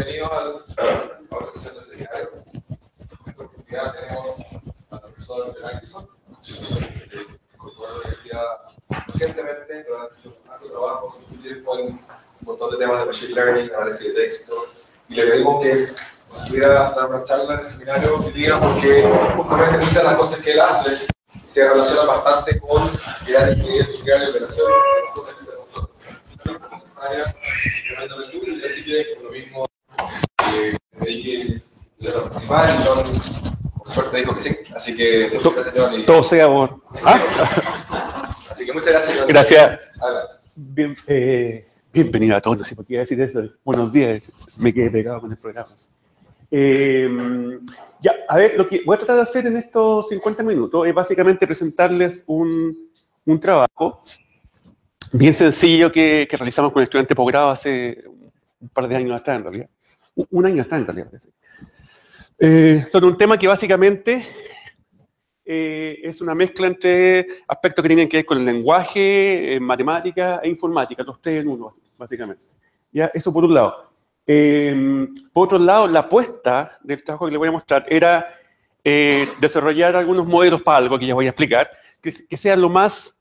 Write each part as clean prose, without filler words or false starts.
Bienvenidos a la sesión de seminario. En esta oportunidad tenemos al profesor Atkinson, que incorporó la universidad recientemente, durante un alto trabajo, hace mucho tiempo, en un montón de temas de machine learning, análisis de texto, y le pedimos que nos pudiera dar una charla en el seminario hoy día, porque justamente muchas de las cosas que él hace se relacionan bastante con crear ingeniería industrial y operación, cosas que se nos área tremendamente útil, así que por lo mismo me dediqué a participar y John, por suerte, dijo que sí, así que muchas gracias, John. Y... Todo sea amor. Así que muchas gracias, John. Gracias. Bienvenido a todos, no sé por qué iba a decir eso. Buenos días, me quedé pegado con el programa. Ya, a ver, lo que voy a tratar de hacer en estos 50 minutos es básicamente presentarles un trabajo bien sencillo que realizamos con el estudiante de posgrado hace un par de años atrás, en realidad. Un año atrás, en realidad. Sobre un tema que básicamente es una mezcla entre aspectos que tienen que ver con el lenguaje, matemática e informática, los tres en uno, básicamente. Ya, eso por un lado. Por otro lado, la apuesta del trabajo que les voy a mostrar era desarrollar algunos modelos para algo que ya voy a explicar, que sean lo más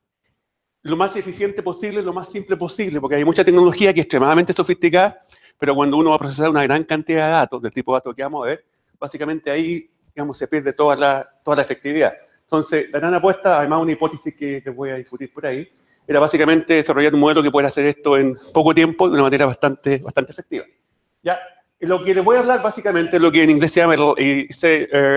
eficiente posible, lo más simple posible, porque hay mucha tecnología que es extremadamente sofisticada, pero cuando uno va a procesar una gran cantidad de datos, del tipo de datos que vamos a ver, básicamente ahí, digamos, se pierde toda la efectividad. Entonces, la gran apuesta, además una hipótesis que voy a discutir por ahí, era básicamente desarrollar un modelo que pueda hacer esto en poco tiempo, de una manera bastante efectiva. ¿Ya? Lo que les voy a hablar básicamente es lo que en inglés se llama el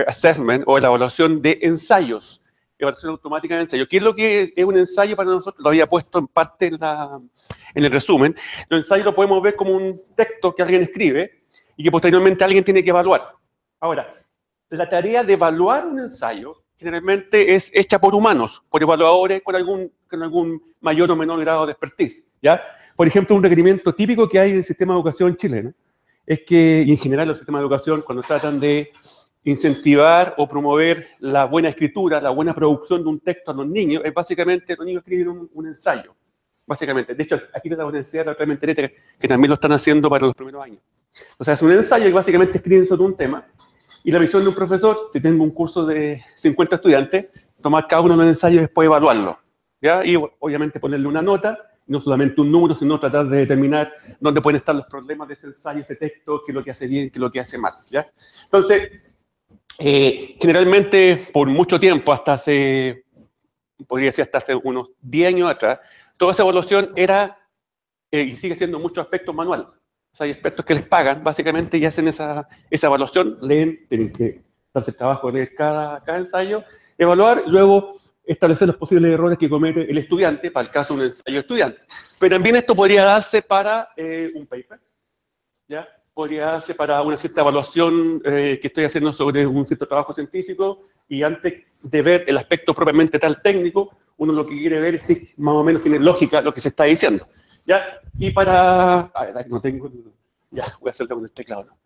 assessment, o la evaluación de ensayos. Evaluación automática de ensayo. ¿Qué es lo que es un ensayo para nosotros? Lo había puesto en parte en el resumen. Los ensayos lo podemos ver como un texto que alguien escribe y que posteriormente alguien tiene que evaluar. Ahora, la tarea de evaluar un ensayo generalmente es hecha por humanos, por evaluadores con algún mayor o menor grado de expertise, ¿ya? Por ejemplo, un requerimiento típico que hay en el sistema de educación chileno es que, y en general los sistemas de educación, cuando tratan de incentivar o promover la buena escritura, la buena producción de un texto a los niños, es básicamente los niños escriben un ensayo, básicamente. De hecho, aquí en la universidad realmente que también lo están haciendo para los primeros años. O sea, es un ensayo y básicamente escriben sobre un tema, y la visión de un profesor, si tengo un curso de 50 estudiantes, tomar cada uno de los ensayos y después evaluarlo, ¿ya? Y obviamente ponerle una nota, no solamente un número, sino tratar de determinar dónde pueden estar los problemas de ese ensayo, ese texto, qué es lo que hace bien, qué es lo que hace mal, ¿ya? Entonces, generalmente, por mucho tiempo, podría decir hasta hace unos 10 años atrás, toda esa evaluación era, y sigue siendo muchos aspectos manual. O sea, hay expertos que les pagan, básicamente, y hacen esa evaluación, leen, tienen que darse el trabajo de leer cada ensayo, evaluar, y luego establecer los posibles errores que comete el estudiante, para el caso de un ensayo estudiante. Pero también esto podría darse para un paper, ¿ya? Podría darse para una cierta evaluación que estoy haciendo sobre un cierto trabajo científico, y antes de ver el aspecto propiamente tal técnico, uno lo que quiere ver es si más o menos tiene lógica lo que se está diciendo, ¿ya? Y para... A ver, no tengo... Ya, voy a hacerlo con el teclado, ¿no?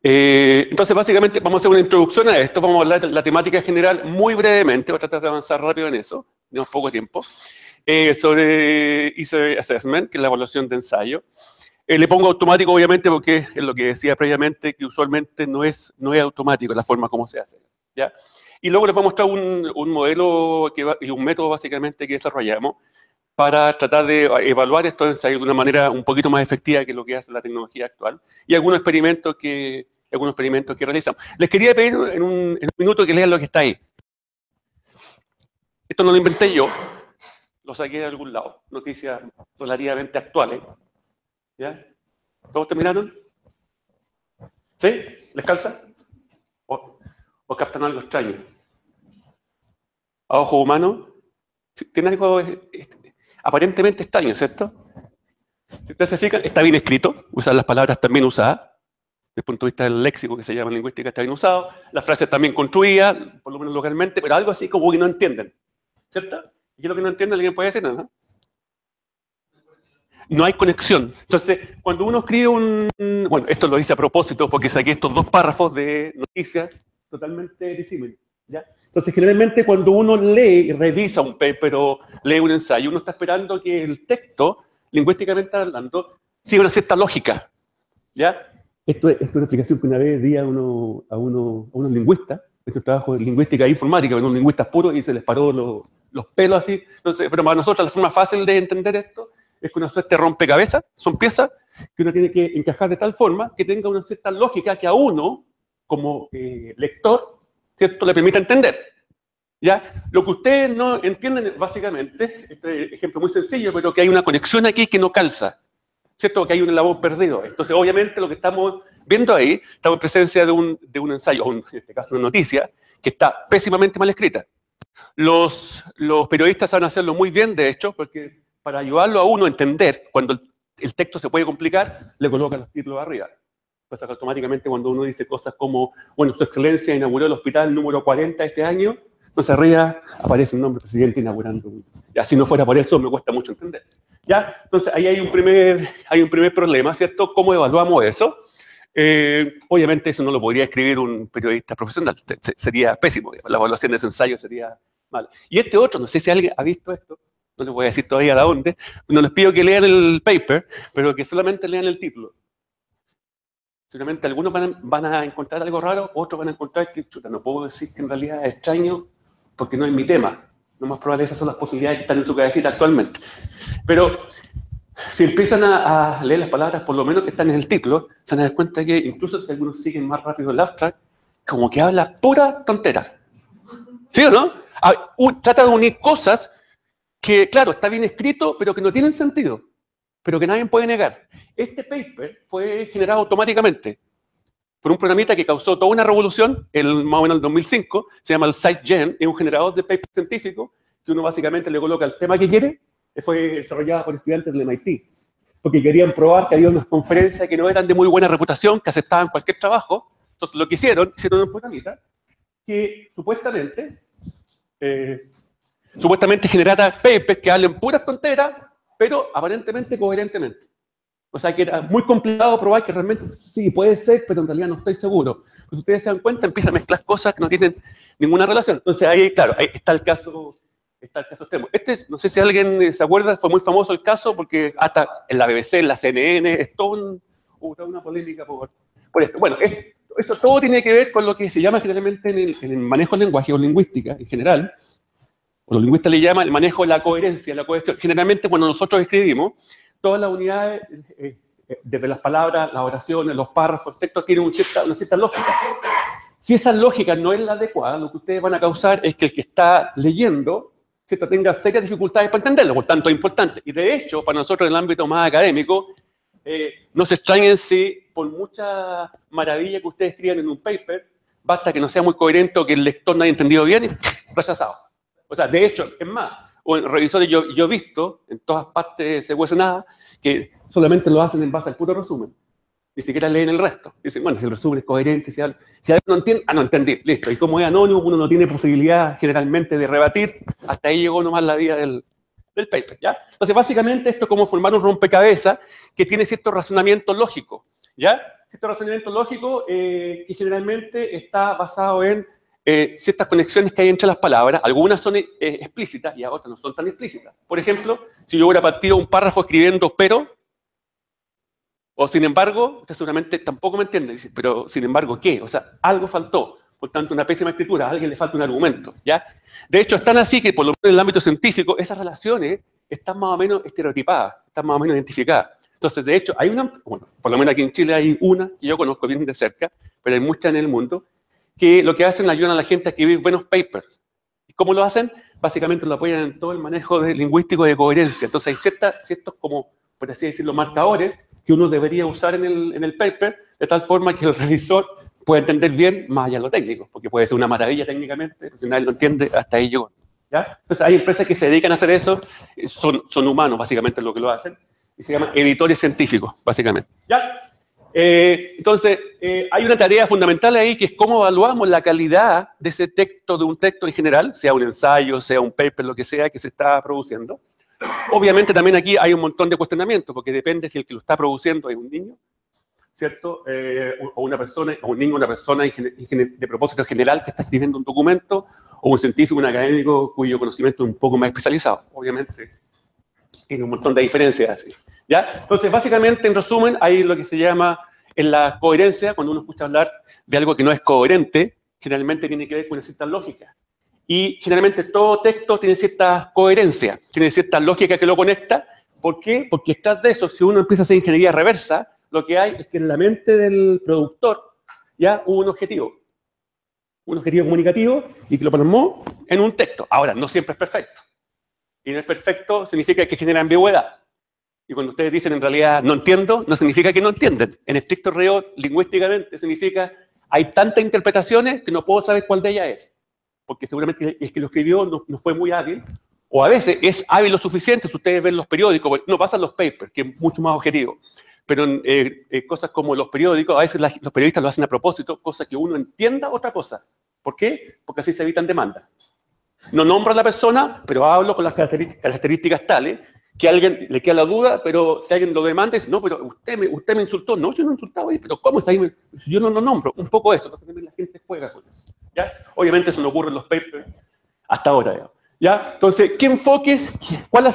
Entonces, básicamente, vamos a hacer una introducción a esto, vamos a hablar de la temática general muy brevemente, voy a tratar de avanzar rápido en eso, tenemos poco tiempo, sobre User Assessment, que es la evaluación de ensayo. Le pongo automático, obviamente, porque es lo que decía previamente, que usualmente no es automático la forma como se hace, ¿ya? Y luego les voy a mostrar un modelo y un método, básicamente, que desarrollamos para tratar de evaluar estos ensayos de una manera un poquito más efectiva que lo que hace la tecnología actual, y algunos experimentos que realizamos. Les quería pedir en un minuto que lean lo que está ahí. Esto no lo inventé yo, lo saqué de algún lado, noticias relativamente actuales. ¿Ya? ¿Todos terminaron? ¿Sí? ¿Les calza? ¿O captan algo extraño? ¿A ojo humano? ¿Tiene algo aparentemente extraño, cierto? Si ustedes se fijan, está bien escrito, usan las palabras también usadas, desde el punto de vista del léxico que se llama lingüística está bien usado, las frases también construidas, por lo menos localmente, pero algo así como que no entienden, ¿cierto? ¿Y qué es lo que no entienden? ¿Alguien puede decir? ¿No? No hay conexión. Entonces, cuando uno escribe bueno, esto lo hice a propósito porque saqué estos dos párrafos de noticias totalmente disímiles, ¿ya? Entonces, generalmente cuando uno lee y revisa un paper o lee un ensayo, uno está esperando que el texto, lingüísticamente hablando, siga una cierta lógica, ¿ya? Esto es una explicación que una vez di a unos lingüistas, es un trabajo de lingüística e informática, con unos lingüistas puros, y se les paró los pelos así. Entonces, pero para nosotros la forma fácil de entender esto es que una suerte de rompecabezas, son piezas que uno tiene que encajar de tal forma que tenga una cierta lógica que a uno, como lector, ¿cierto?, le permita entender. ¿Ya? Lo que ustedes no entienden, básicamente, este ejemplo muy sencillo, pero que hay una conexión aquí que no calza, ¿cierto? Que hay un eslabón perdido. Entonces, obviamente, lo que estamos viendo ahí, estamos en presencia de un ensayo, o en este caso una noticia, que está pésimamente mal escrita. Los periodistas saben hacerlo muy bien, de hecho, porque para ayudarlo a uno a entender, cuando el texto se puede complicar, le colocan los títulos arriba. Pasa que automáticamente cuando uno dice cosas como, bueno, Su Excelencia inauguró el hospital número 40 este año, entonces arriba aparece un nombre del presidente inaugurando. Ya, si no fuera por eso, me cuesta mucho entender. ¿Ya? Entonces ahí hay un primer problema, ¿cierto? ¿Cómo evaluamos eso? Obviamente eso no lo podría escribir un periodista profesional, sería pésimo, la evaluación de ese ensayo sería mala. Y este otro, no sé si alguien ha visto esto, no les voy a decir todavía a dónde, no les pido que lean el paper, pero que solamente lean el título. Seguramente algunos van a encontrar algo raro, otros van a encontrar que, chuta, no puedo decir que en realidad es extraño porque no es mi tema. Lo más probable esas son las posibilidades que están en su cabecita actualmente. Pero si empiezan a leer las palabras, por lo menos que están en el título, se van a dar cuenta que incluso si algunos siguen más rápido el abstract, como que habla pura tontera. ¿Sí o no? Trata de unir cosas que, claro, está bien escrito, pero que no tienen sentido, pero que nadie puede negar. Este paper fue generado automáticamente por un programita que causó toda una revolución, más o menos en el 2005, se llama el SiteGen, es un generador de paper científico que uno básicamente le coloca el tema que quiere. Fue desarrollada por estudiantes del MIT, porque querían probar que había unas conferencias que no eran de muy buena reputación, que aceptaban cualquier trabajo. Entonces lo que hicieron un programita que supuestamente generara papers que hablen puras tonteras, pero aparentemente coherentemente. O sea que era muy complicado probar que realmente sí, puede ser, pero en realidad no estoy seguro. Pues ustedes se dan cuenta, empieza a mezclar cosas que no tienen ninguna relación. Entonces ahí, claro, ahí está el caso extremo. No sé si alguien se acuerda, fue muy famoso el caso porque hasta en la BBC, en la CNN, es toda una polémica por esto. Bueno, eso todo tiene que ver con lo que se llama generalmente en el manejo del lenguaje o lingüística en general, o los lingüistas le llaman el manejo de la coherencia, la cohesión. Generalmente cuando nosotros escribimos, todas las unidades, desde las palabras, las oraciones, los párrafos, el texto, tienen una cierta lógica. Si esa lógica no es la adecuada, lo que ustedes van a causar es que el que está leyendo, ¿cierto?, tenga serias dificultades para entenderlo, por tanto es importante. Y de hecho, para nosotros en el ámbito más académico, no se extrañen si por mucha maravilla que ustedes escriban en un paper, basta que no sea muy coherente o que el lector no haya entendido bien y rechazado. O sea, de hecho, es más, o en revisores yo he visto, en todas partes se huese nada, que solamente lo hacen en base al puro resumen. Ni siquiera leen el resto. Dicen, bueno, si el resumen es coherente, si alguien no entiende, no entendí, listo. Y como es anónimo, uno no tiene posibilidad generalmente de rebatir, hasta ahí llegó nomás la vida del paper, ¿ya? Entonces, básicamente, esto es como formar un rompecabezas que tiene cierto razonamiento lógico, ¿ya? Cierto razonamiento lógico que generalmente está basado en ciertas conexiones que hay entre las palabras. Algunas son explícitas y otras no son tan explícitas. Por ejemplo, si yo hubiera partido un párrafo escribiendo pero, o sin embargo, usted seguramente tampoco me entiende, dice, pero sin embargo, ¿qué? O sea, algo faltó. Por tanto, una pésima escritura, a alguien le falta un argumento, ¿ya? De hecho, es tan así que, por lo menos en el ámbito científico, esas relaciones están más o menos estereotipadas, están más o menos identificadas. Entonces, de hecho, hay bueno, por lo menos aquí en Chile hay una que yo conozco bien de cerca, pero hay muchas en el mundo, que lo que hacen ayudan a la gente a escribir buenos papers. ¿Y cómo lo hacen? Básicamente lo apoyan en todo el manejo lingüístico de coherencia. Entonces hay ciertos como, por así decirlo, marcadores que uno debería usar en el paper, de tal forma que el revisor pueda entender bien más allá de lo técnico, porque puede ser una maravilla técnicamente, pero si nadie lo entiende, hasta ahí llegó. ¿Ya? Entonces hay empresas que se dedican a hacer eso, son humanos básicamente lo que lo hacen, y se llaman editores científicos, básicamente. ¿Ya? Entonces, hay una tarea fundamental ahí que es cómo evaluamos la calidad de ese texto, de un texto en general, sea un ensayo, sea un paper, lo que sea que se está produciendo. Obviamente también aquí hay un montón de cuestionamientos, porque depende si el que lo está produciendo es un niño, ¿cierto? O una persona, o un niño, una persona de propósito general que está escribiendo un documento, o un científico, un académico cuyo conocimiento es un poco más especializado. Obviamente tiene un montón de diferencias así. ¿Ya? Entonces, básicamente, en resumen, hay lo que se llama en la coherencia, cuando uno escucha hablar de algo que no es coherente, generalmente tiene que ver con una cierta lógica. Y generalmente todo texto tiene cierta coherencia, tiene cierta lógica que lo conecta. ¿Por qué? Porque detrás de eso, si uno empieza a hacer ingeniería reversa, lo que hay es que en la mente del productor ya hubo un objetivo comunicativo y que lo plasmó en un texto. Ahora, no siempre es perfecto. Y no es perfecto significa que genera ambigüedad. Y cuando ustedes dicen en realidad no entiendo, no significa que no entienden. En estricto rigor, lingüísticamente, significa hay tantas interpretaciones que no puedo saber cuál de ellas es. Porque seguramente el que lo escribió no fue muy hábil, o a veces es hábil lo suficiente. Si ustedes ven los periódicos, no pasan los papers, que es mucho más objetivo. Pero cosas como los periódicos, a veces los periodistas lo hacen a propósito, cosas que uno entienda otra cosa. ¿Por qué? Porque así se evitan demandas. No nombro a la persona, pero hablo con las características tales que a alguien le queda la duda, pero si alguien lo demanda, dice, no, pero usted me insultó. No, yo no he insultado, pero ¿cómo es ahí? Yo no lo nombro. Un poco eso. Entonces también la gente juega con eso. ¿Ya? Obviamente eso no ocurre en los papers hasta ahora. ¿Ya? Entonces, ¿qué enfoques? ¿Cuál ha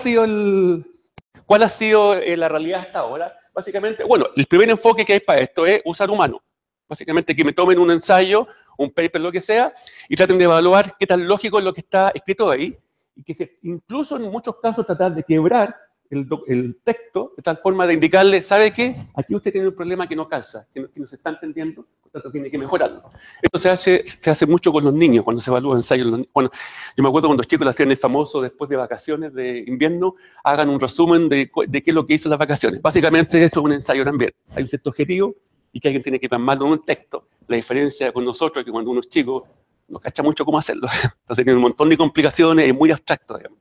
sido la realidad hasta ahora? Básicamente, bueno, el primer enfoque que hay para esto es usar humano. Básicamente que me tomen un ensayo, un paper, lo que sea, y traten de evaluar qué tan lógico es lo que está escrito ahí, y que incluso en muchos casos tratar de quebrar el texto de tal forma de indicarle, ¿sabe qué? Aquí usted tiene un problema que no calza, que no se está entendiendo, por tanto tiene que mejorarlo. Esto se hace mucho con los niños, cuando se evalúa ensayos. Bueno, yo me acuerdo cuando los chicos le hacían el famoso, después de vacaciones de invierno, hagan un resumen de qué es lo que hizo en las vacaciones. Básicamente eso es un ensayo también. Hay un cierto objetivo y que alguien tiene que plasmarlo en un texto. La diferencia con nosotros es que cuando uno es chico no cacha mucho cómo hacerlo. Entonces tiene un montón de complicaciones y muy abstracto, digamos.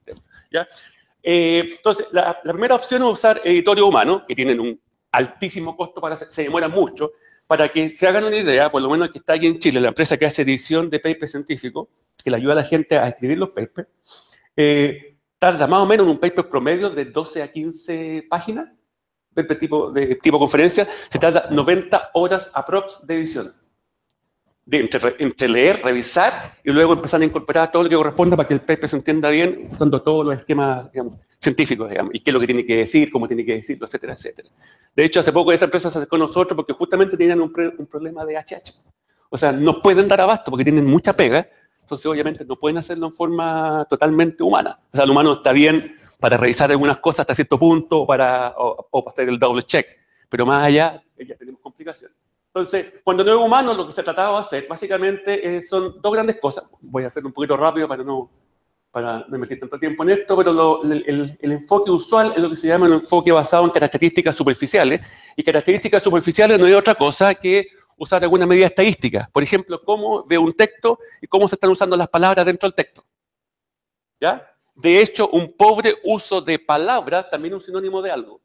¿Ya? Entonces, la primera opción es usar editores humanos, que tienen un altísimo costo para hacer, se demora mucho. Para que se hagan una idea, por lo menos que está aquí en Chile, la empresa que hace edición de papers científicos, que le ayuda a la gente a escribir los papers, tarda más o menos en un paper promedio de 12 a 15 páginas, paper tipo conferencia, se tarda 90 horas aprox de edición. Entre leer, revisar y luego empezar a incorporar todo lo que corresponda para que el paper se entienda bien, usando todos los esquemas, digamos, científicos, digamos, y qué es lo que tiene que decir, cómo tiene que decirlo, etcétera, etcétera. De hecho, hace poco esa empresa se acercó a nosotros porque justamente tenían un problema de HH. O sea, no pueden dar abasto porque tienen mucha pega, entonces obviamente no pueden hacerlo en forma totalmente humana. O sea, el humano está bien para revisar algunas cosas hasta cierto punto o para hacer el double check, pero más allá ya tenemos complicaciones. Entonces, cuando no es humano, lo que se ha tratado de hacer, básicamente, son dos grandes cosas. Voy a hacerlo un poquito rápido para no invertir tanto tiempo en esto, pero el enfoque usual es lo que se llama un enfoque basado en características superficiales. Y características superficiales no es otra cosa que usar alguna medida estadística. Por ejemplo, cómo veo un texto y cómo se están usando las palabras dentro del texto. ¿Ya? De hecho, un pobre uso de palabras también es un sinónimo de algo.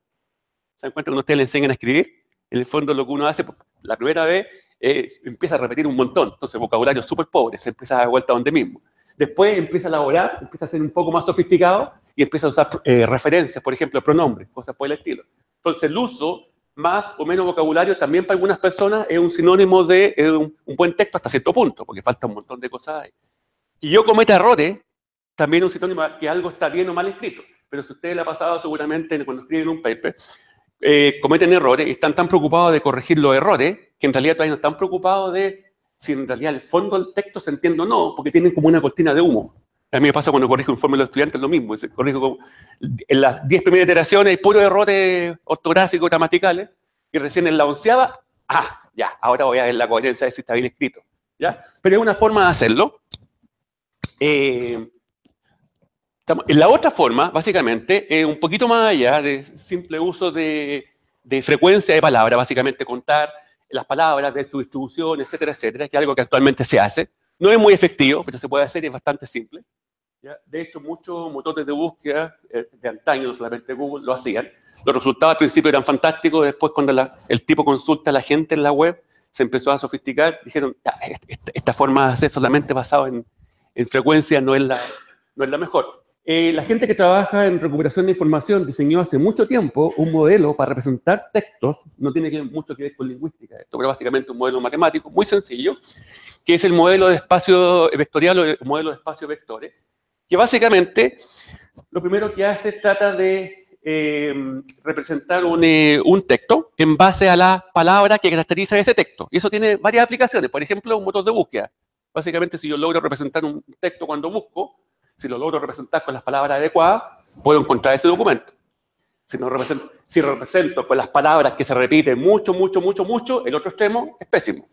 ¿Se dan cuenta cuando ustedes le enseñan a escribir? En el fondo lo que uno hace la primera vez empieza a repetir un montón. Entonces el vocabulario es súper pobre, se empieza a dar vuelta a donde mismo. Después empieza a elaborar, empieza a ser un poco más sofisticado y empieza a usar referencias, por ejemplo, pronombres, cosas por el estilo. Entonces el uso más o menos vocabulario también para algunas personas es un sinónimo de un buen texto hasta cierto punto, porque falta un montón de cosas ahí. Y yo cometa errores, también es un sinónimo de que algo está bien o mal escrito. Pero si a ustedes le ha pasado seguramente cuando escriben un paper, cometen errores y están tan preocupados de corregir los errores que en realidad todavía no están preocupados de si en realidad el fondo del texto se entiende o no, porque tienen como una cortina de humo. A mí me pasa cuando corrijo informe de los estudiantes, lo mismo. Corrijo en las 10 primeras iteraciones hay puros errores ortográficos, gramaticales, y recién en la 11ª, ya, ahora voy a ver la coherencia de si está bien escrito. ¿Ya? Pero es una forma de hacerlo. La otra forma, básicamente, es un poquito más allá de simple uso de frecuencia de palabras, básicamente contar las palabras, ver su distribución, etcétera, etcétera, que es algo que actualmente se hace. No es muy efectivo, pero se puede hacer y es bastante simple. ¿Ya? De hecho, muchos motores de búsqueda de antaño, no solamente Google, lo hacían. Los resultados al principio eran fantásticos, después cuando el tipo consulta a la gente en la web, se empezó a sofisticar, dijeron, esta forma de hacer solamente basado en frecuencia no es la mejor. La gente que trabaja en recuperación de información diseñó hace mucho tiempo un modelo para representar textos, no tiene mucho que ver con lingüística, esto pero básicamente un modelo matemático muy sencillo, que es el modelo de espacio vectorial o el modelo de espacio vectores, que básicamente lo primero que hace es trata de representar un texto en base a la palabra que caracteriza ese texto. Y eso tiene varias aplicaciones. Por ejemplo, un motor de búsqueda. Básicamente, si yo logro representar un texto cuando busco, si lo logro representar con las palabras adecuadas, puedo encontrar ese documento. Si represento con las palabras que se repiten mucho, el otro extremo es pésimo.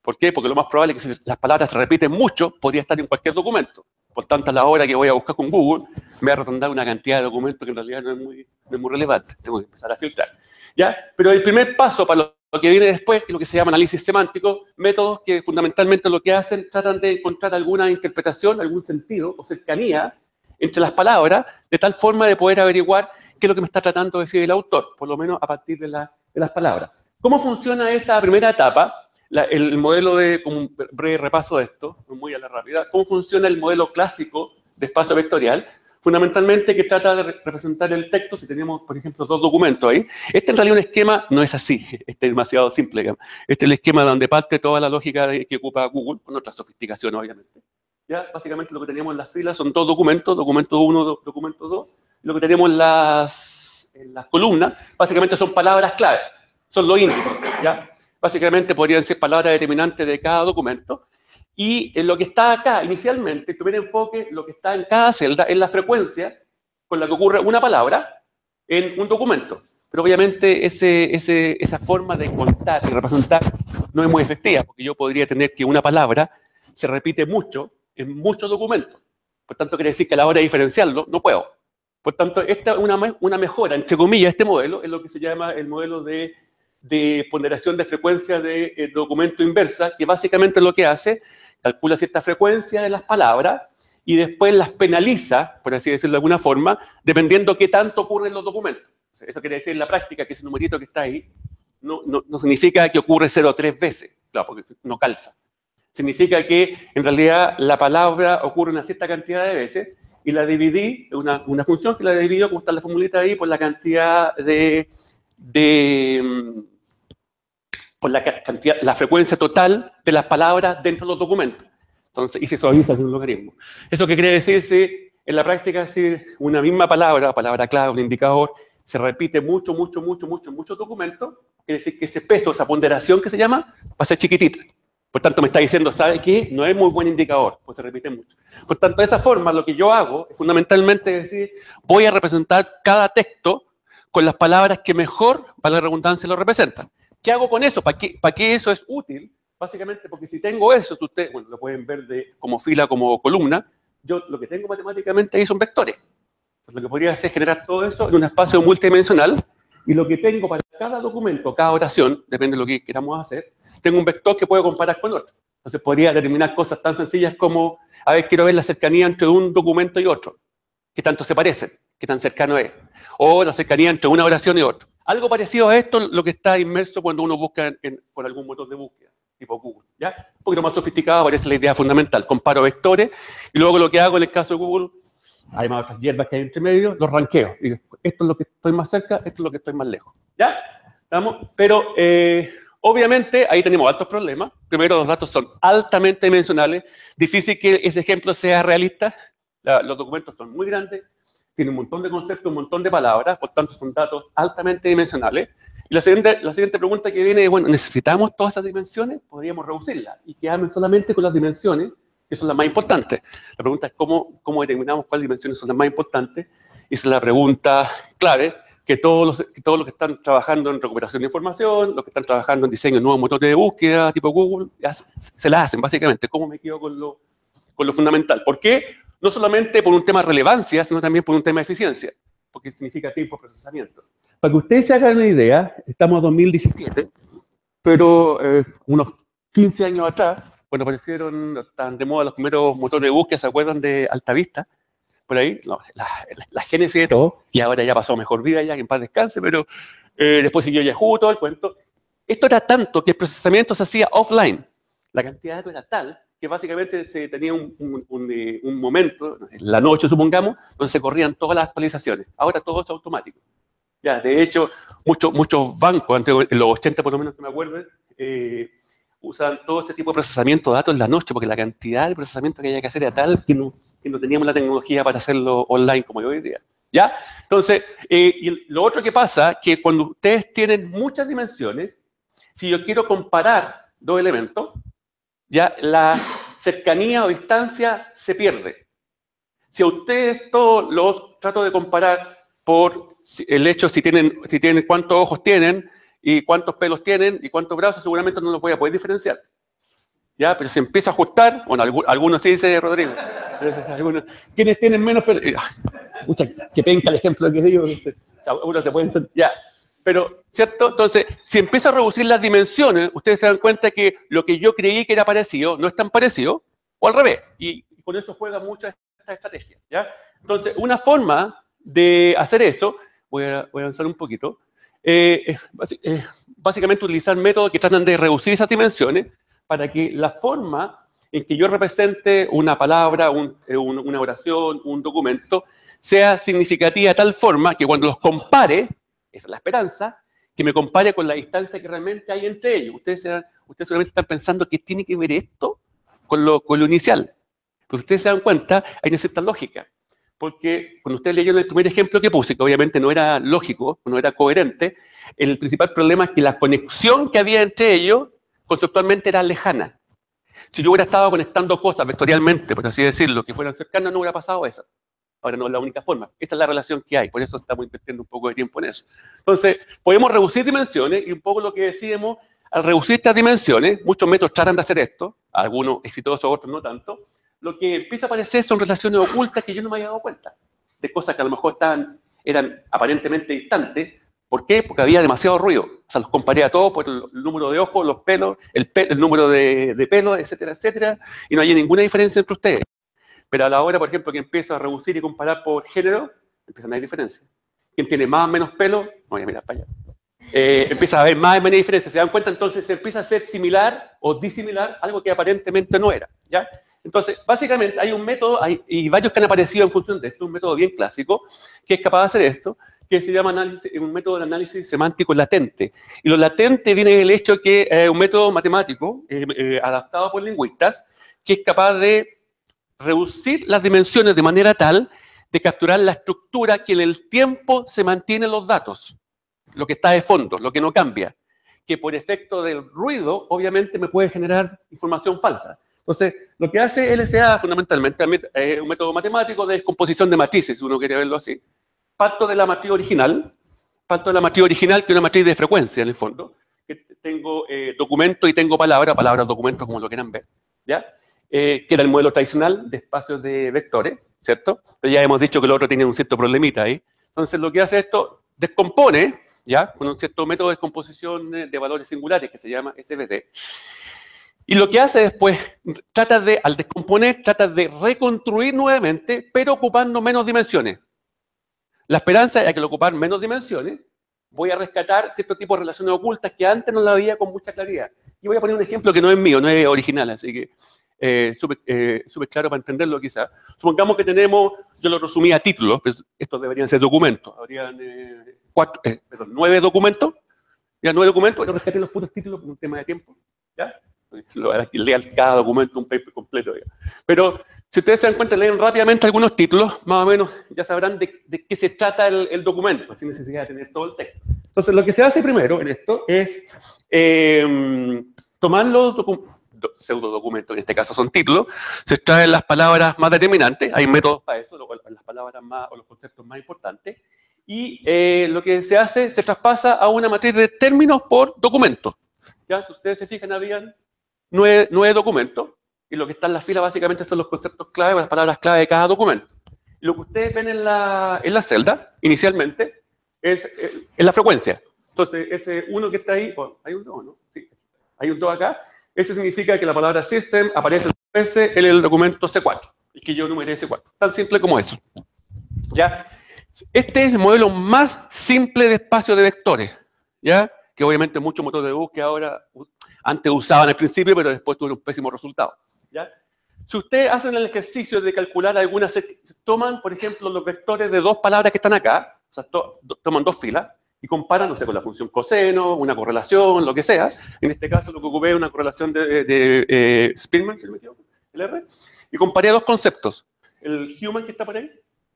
¿Por qué? Porque lo más probable es que si las palabras se repiten mucho, podría estar en cualquier documento. Por tanto, a la hora que voy a buscar con Google, me va a redondar una cantidad de documentos que en realidad no es muy relevante. Tengo que empezar a filtrar. ¿Ya? Pero el primer paso para lo que viene después, que es lo que se llama análisis semántico, métodos que fundamentalmente lo que hacen, tratan de encontrar alguna interpretación, algún sentido o cercanía entre las palabras, de tal forma de poder averiguar qué es lo que me está tratando de decir el autor, por lo menos a partir de las palabras. ¿Cómo funciona esa primera etapa? El modelo como un breve repaso de esto, muy a la rápida, ¿cómo funciona el modelo clásico de espacio vectorial? Fundamentalmente que trata de representar el texto, si tenemos, por ejemplo, dos documentos ahí. Este en realidad un esquema, no es así, este es demasiado simple. Este es el esquema donde parte toda la lógica que ocupa Google, con otra sofisticación, obviamente. ¿Ya? Básicamente lo que tenemos en las filas son dos documentos, documento 1, documento 2. Lo que tenemos en las columnas, básicamente son palabras clave, son los índices, ¿ya? Básicamente podrían ser palabras determinantes de cada documento. Y en lo que está acá, inicialmente, el primer enfoque, lo que está en cada celda, es la frecuencia con la que ocurre una palabra en un documento. Pero obviamente esa forma de contar y representar no es muy efectiva, porque yo podría tener que una palabra se repite mucho en muchos documentos. Por tanto, quiere decir que a la hora de diferenciarlo, no puedo. Por tanto, esta es una mejora, entre comillas, este modelo es lo que se llama el modelo de ponderación de frecuencia de documento inversa, que básicamente lo que hace, calcula cierta frecuencia de las palabras y después las penaliza, por así decirlo de alguna forma, dependiendo qué tanto ocurre en los documentos. Eso quiere decir en la práctica que ese numerito que está ahí no significa que ocurre 0 o 3 veces, claro, porque no calza. Significa que en realidad la palabra ocurre una cierta cantidad de veces y la dividí, una función que la divido, como está la formulita ahí, por la cantidad la frecuencia total de las palabras dentro de los documentos. Entonces, y se suaviza un logaritmo. ¿Eso qué quiere decir? Si en la práctica, si una misma palabra clave, un indicador, se repite mucho en muchos documentos, quiere decir que ese peso, esa ponderación que se llama, va a ser chiquitita. Por tanto, me está diciendo, ¿sabe qué? No es muy buen indicador, pues se repite mucho. Por tanto, de esa forma, lo que yo hago es fundamentalmente decir, voy a representar cada texto con las palabras que mejor, para la redundancia, lo representan. ¿Qué hago con eso? ¿Para qué eso es útil? Básicamente porque si tengo eso, ustedes, bueno, lo pueden ver como fila, como columna, yo lo que tengo matemáticamente ahí son vectores. Entonces, lo que podría hacer es generar todo eso en un espacio multidimensional, y lo que tengo para cada documento, cada oración, depende de lo que queramos hacer, tengo un vector que puedo comparar con otro. Entonces podría determinar cosas tan sencillas como, a ver, quiero ver la cercanía entre un documento y otro. ¿Qué tanto se parecen? ¿Qué tan cercano es? O la cercanía entre una oración y otra. Algo parecido a esto, lo que está inmerso cuando uno busca por algún motor de búsqueda, tipo Google, ¿ya? Un poquito más sofisticado, parece la idea fundamental. Comparo vectores y luego lo que hago en el caso de Google, además otras hierbas que hay entre medio, los ranqueo. Digo, esto es lo que estoy más cerca, esto es lo que estoy más lejos. ¿Ya? ¿Estamos? Pero obviamente ahí tenemos altos problemas. Primero, los datos son altamente dimensionales. Difícil que ese ejemplo sea realista. Los documentos son muy grandes, tienen un montón de conceptos, un montón de palabras, por tanto son datos altamente dimensionales. Y la siguiente pregunta que viene es, bueno, ¿necesitamos todas esas dimensiones? Podríamos reducirlas y quedarme solamente con las dimensiones que son las más importantes. La pregunta es cómo determinamos cuáles dimensiones son las más importantes. Y esa es la pregunta clave que todos los que están trabajando en recuperación de información, los que están trabajando en diseño de nuevos motores de búsqueda tipo Google, se la hacen básicamente. ¿Cómo me quedo con lo fundamental? ¿Por qué? No solamente por un tema de relevancia, sino también por un tema de eficiencia, porque significa tiempo de procesamiento. Para que ustedes se hagan una idea, estamos en 2017, pero unos 15 años atrás, cuando aparecieron, estaban de moda los primeros motores de búsqueda, ¿se acuerdan de Altavista? Por ahí, no, la génesis de todo, y ahora ya pasó mejor vida, ya que en paz descanse, pero después siguió Yahoo, todo el cuento. Esto era tanto que el procesamiento se hacía offline. La cantidad de datos era tal que básicamente se tenía un momento, la noche supongamos, donde se corrían todas las actualizaciones. Ahora todo es automático. Ya, de hecho, muchos bancos, antes, en los 80 por lo menos que me acuerdo, usan todo ese tipo de procesamiento de datos en la noche, porque la cantidad de procesamiento que había que hacer era tal que no teníamos la tecnología para hacerlo online como hoy día. ¿Ya? Entonces, y lo otro que pasa, que cuando ustedes tienen muchas dimensiones, si yo quiero comparar dos elementos, ya la cercanía o distancia se pierde. Si a ustedes todos los trato de comparar por el hecho si tienen cuántos ojos tienen, y cuántos pelos tienen, y cuántos brazos, seguramente no los voy a poder diferenciar. ¿Ya? Pero si empieza a ajustar, bueno, algunos sí dice Rodrigo, algunos, quienes tienen menos pelos, pucha, que penca el ejemplo que digo, o sea, uno se puede, ya, pero, ¿cierto? Entonces, si empieza a reducir las dimensiones, ustedes se dan cuenta que lo que yo creí que era parecido, no es tan parecido, o al revés, y con eso juega mucho esta estrategia, ¿ya? Entonces, una forma de hacer eso, voy a avanzar un poquito, es básicamente utilizar métodos que tratan de reducir esas dimensiones para que la forma en que yo represente una palabra, una oración, un documento, sea significativa de tal forma que cuando los compare, esa es la esperanza, que me compare con la distancia que realmente hay entre ellos. Ustedes seguramente están pensando que tiene que ver esto con lo inicial. Pues ustedes se dan cuenta, hay una cierta lógica. Porque cuando ustedes leyeron el primer ejemplo que puse, que obviamente no era lógico, no era coherente, el principal problema es que la conexión que había entre ellos conceptualmente era lejana. Si yo hubiera estado conectando cosas vectorialmente, por así decirlo, que fueran cercanas, no hubiera pasado eso. Ahora no es la única forma. Esta es la relación que hay, por eso estamos invirtiendo un poco de tiempo en eso. Entonces, podemos reducir dimensiones y un poco lo que decíamos, al reducir estas dimensiones, muchos métodos tratan de hacer esto, algunos exitosos, otros no tanto, lo que empieza a aparecer son relaciones ocultas que yo no me había dado cuenta, de cosas que a lo mejor eran aparentemente distantes. ¿Por qué? Porque había demasiado ruido. O sea, los comparé a todos por el número de ojos, los pelos, el número de pelos, etcétera, etcétera, y no hay ninguna diferencia entre ustedes. Pero a la hora, por ejemplo, que empiezo a reducir y comparar por género, empiezan a haber diferencias. ¿Quién tiene más o menos pelo? No voy a mirar para allá. Empieza a haber más y menos diferencias. ¿Se dan cuenta? Entonces se empieza a ser similar o disimilar algo que aparentemente no era. ¿Ya? Entonces, básicamente hay un método, y varios que han aparecido en función de esto, un método bien clásico, que es capaz de hacer esto, que se llama un método de análisis semántico latente. Y lo latente viene del hecho que es un método matemático adaptado por lingüistas, que es capaz de reducir las dimensiones de manera tal de capturar la estructura que en el tiempo se mantienen los datos, lo que está de fondo, lo que no cambia, que por efecto del ruido obviamente me puede generar información falsa. Entonces, lo que hace LSA fundamentalmente es un método matemático de descomposición de matrices, si uno quiere verlo así. Parto de la matriz original, que es una matriz de frecuencia en el fondo, que tengo documentos y tengo palabras, documentos, como lo quieran ver, ¿ya? Que era el modelo tradicional de espacios de vectores, ¿cierto? Pero ya hemos dicho que el otro tiene un cierto problemita ahí. Entonces, lo que hace esto, descompone, ¿ya? Con un cierto método de descomposición de valores singulares que se llama SVD. Y lo que hace después, al descomponer, trata de reconstruir nuevamente, pero ocupando menos dimensiones. La esperanza es que al ocupar menos dimensiones, voy a rescatar cierto tipo de relaciones ocultas que antes no la veía con mucha claridad. Y voy a poner un ejemplo que no es mío, no es original, así que súper claro para entenderlo quizás. Supongamos que tenemos, yo lo resumí a títulos, pues estos deberían ser documentos, habrían 9 documentos, ya 9 documentos, yo rescaté los puros títulos por un tema de tiempo, ¿ya? Lean cada documento, un paper completo, ¿ya? Pero si ustedes se dan cuenta, leen rápidamente algunos títulos, más o menos ya sabrán de qué se trata el documento, sin necesidad de tener todo el texto. Entonces, lo que se hace primero en esto es tomar los pseudodocumentos, en este caso son títulos, se extraen las palabras más determinantes, hay métodos para eso, las palabras más o los conceptos más importantes, y lo que se hace, se traspasa a una matriz de términos por documento. ¿Ya? Si ustedes se fijan, habían 9 documentos, y lo que está en la fila básicamente son los conceptos clave, las palabras clave de cada documento. Y lo que ustedes ven en la celda, inicialmente, es la frecuencia. Entonces, ese 1 que está ahí, ¿hay un 2, no? Sí, hay un 2 acá. Ese significa que la palabra system aparece en el documento C4, y que yo numeré C4. Tan simple como eso. ¿Ya? Este es el modelo más simple de espacio de vectores, ¿ya? Que obviamente muchos motores de búsqueda ahora antes usaban al principio, pero después tuvieron un pésimo resultado, ¿ya? Si ustedes hacen el ejercicio de calcular algunas, toman, por ejemplo, los vectores de 2 palabras que están acá, o sea, toman 2 filas, y comparan, no sé, con la función coseno, una correlación, lo que sea. En este caso, lo que ocupé es una correlación de Spearman, si no me equivoco, el R, y comparé 2 conceptos. El human que está por ahí,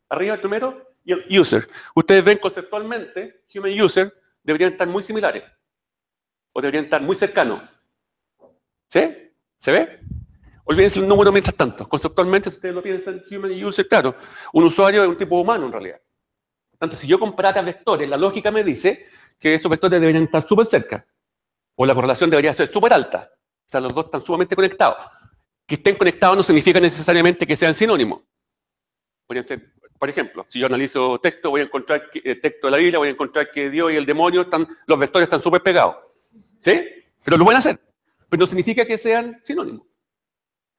arriba el primero, y el user. Ustedes ven conceptualmente, human y user deberían estar muy similares. O deberían estar muy cercanos. ¿Sí? ¿Se ve? Olvídense el número mientras tanto. Conceptualmente, si ustedes lo piensan, human y user, claro, un usuario es un tipo humano en realidad. Por tanto, si yo comparara vectores, la lógica me dice que esos vectores deberían estar súper cerca. O la correlación debería ser súper alta. O sea, los dos están sumamente conectados. Que estén conectados no significa necesariamente que sean sinónimos. Podrían ser, por ejemplo, si yo analizo texto, voy a encontrar que, texto de la Biblia, voy a encontrar que Dios y el demonio, los vectores están súper pegados. ¿Sí? Pero lo pueden hacer. Pero no significa que sean sinónimos.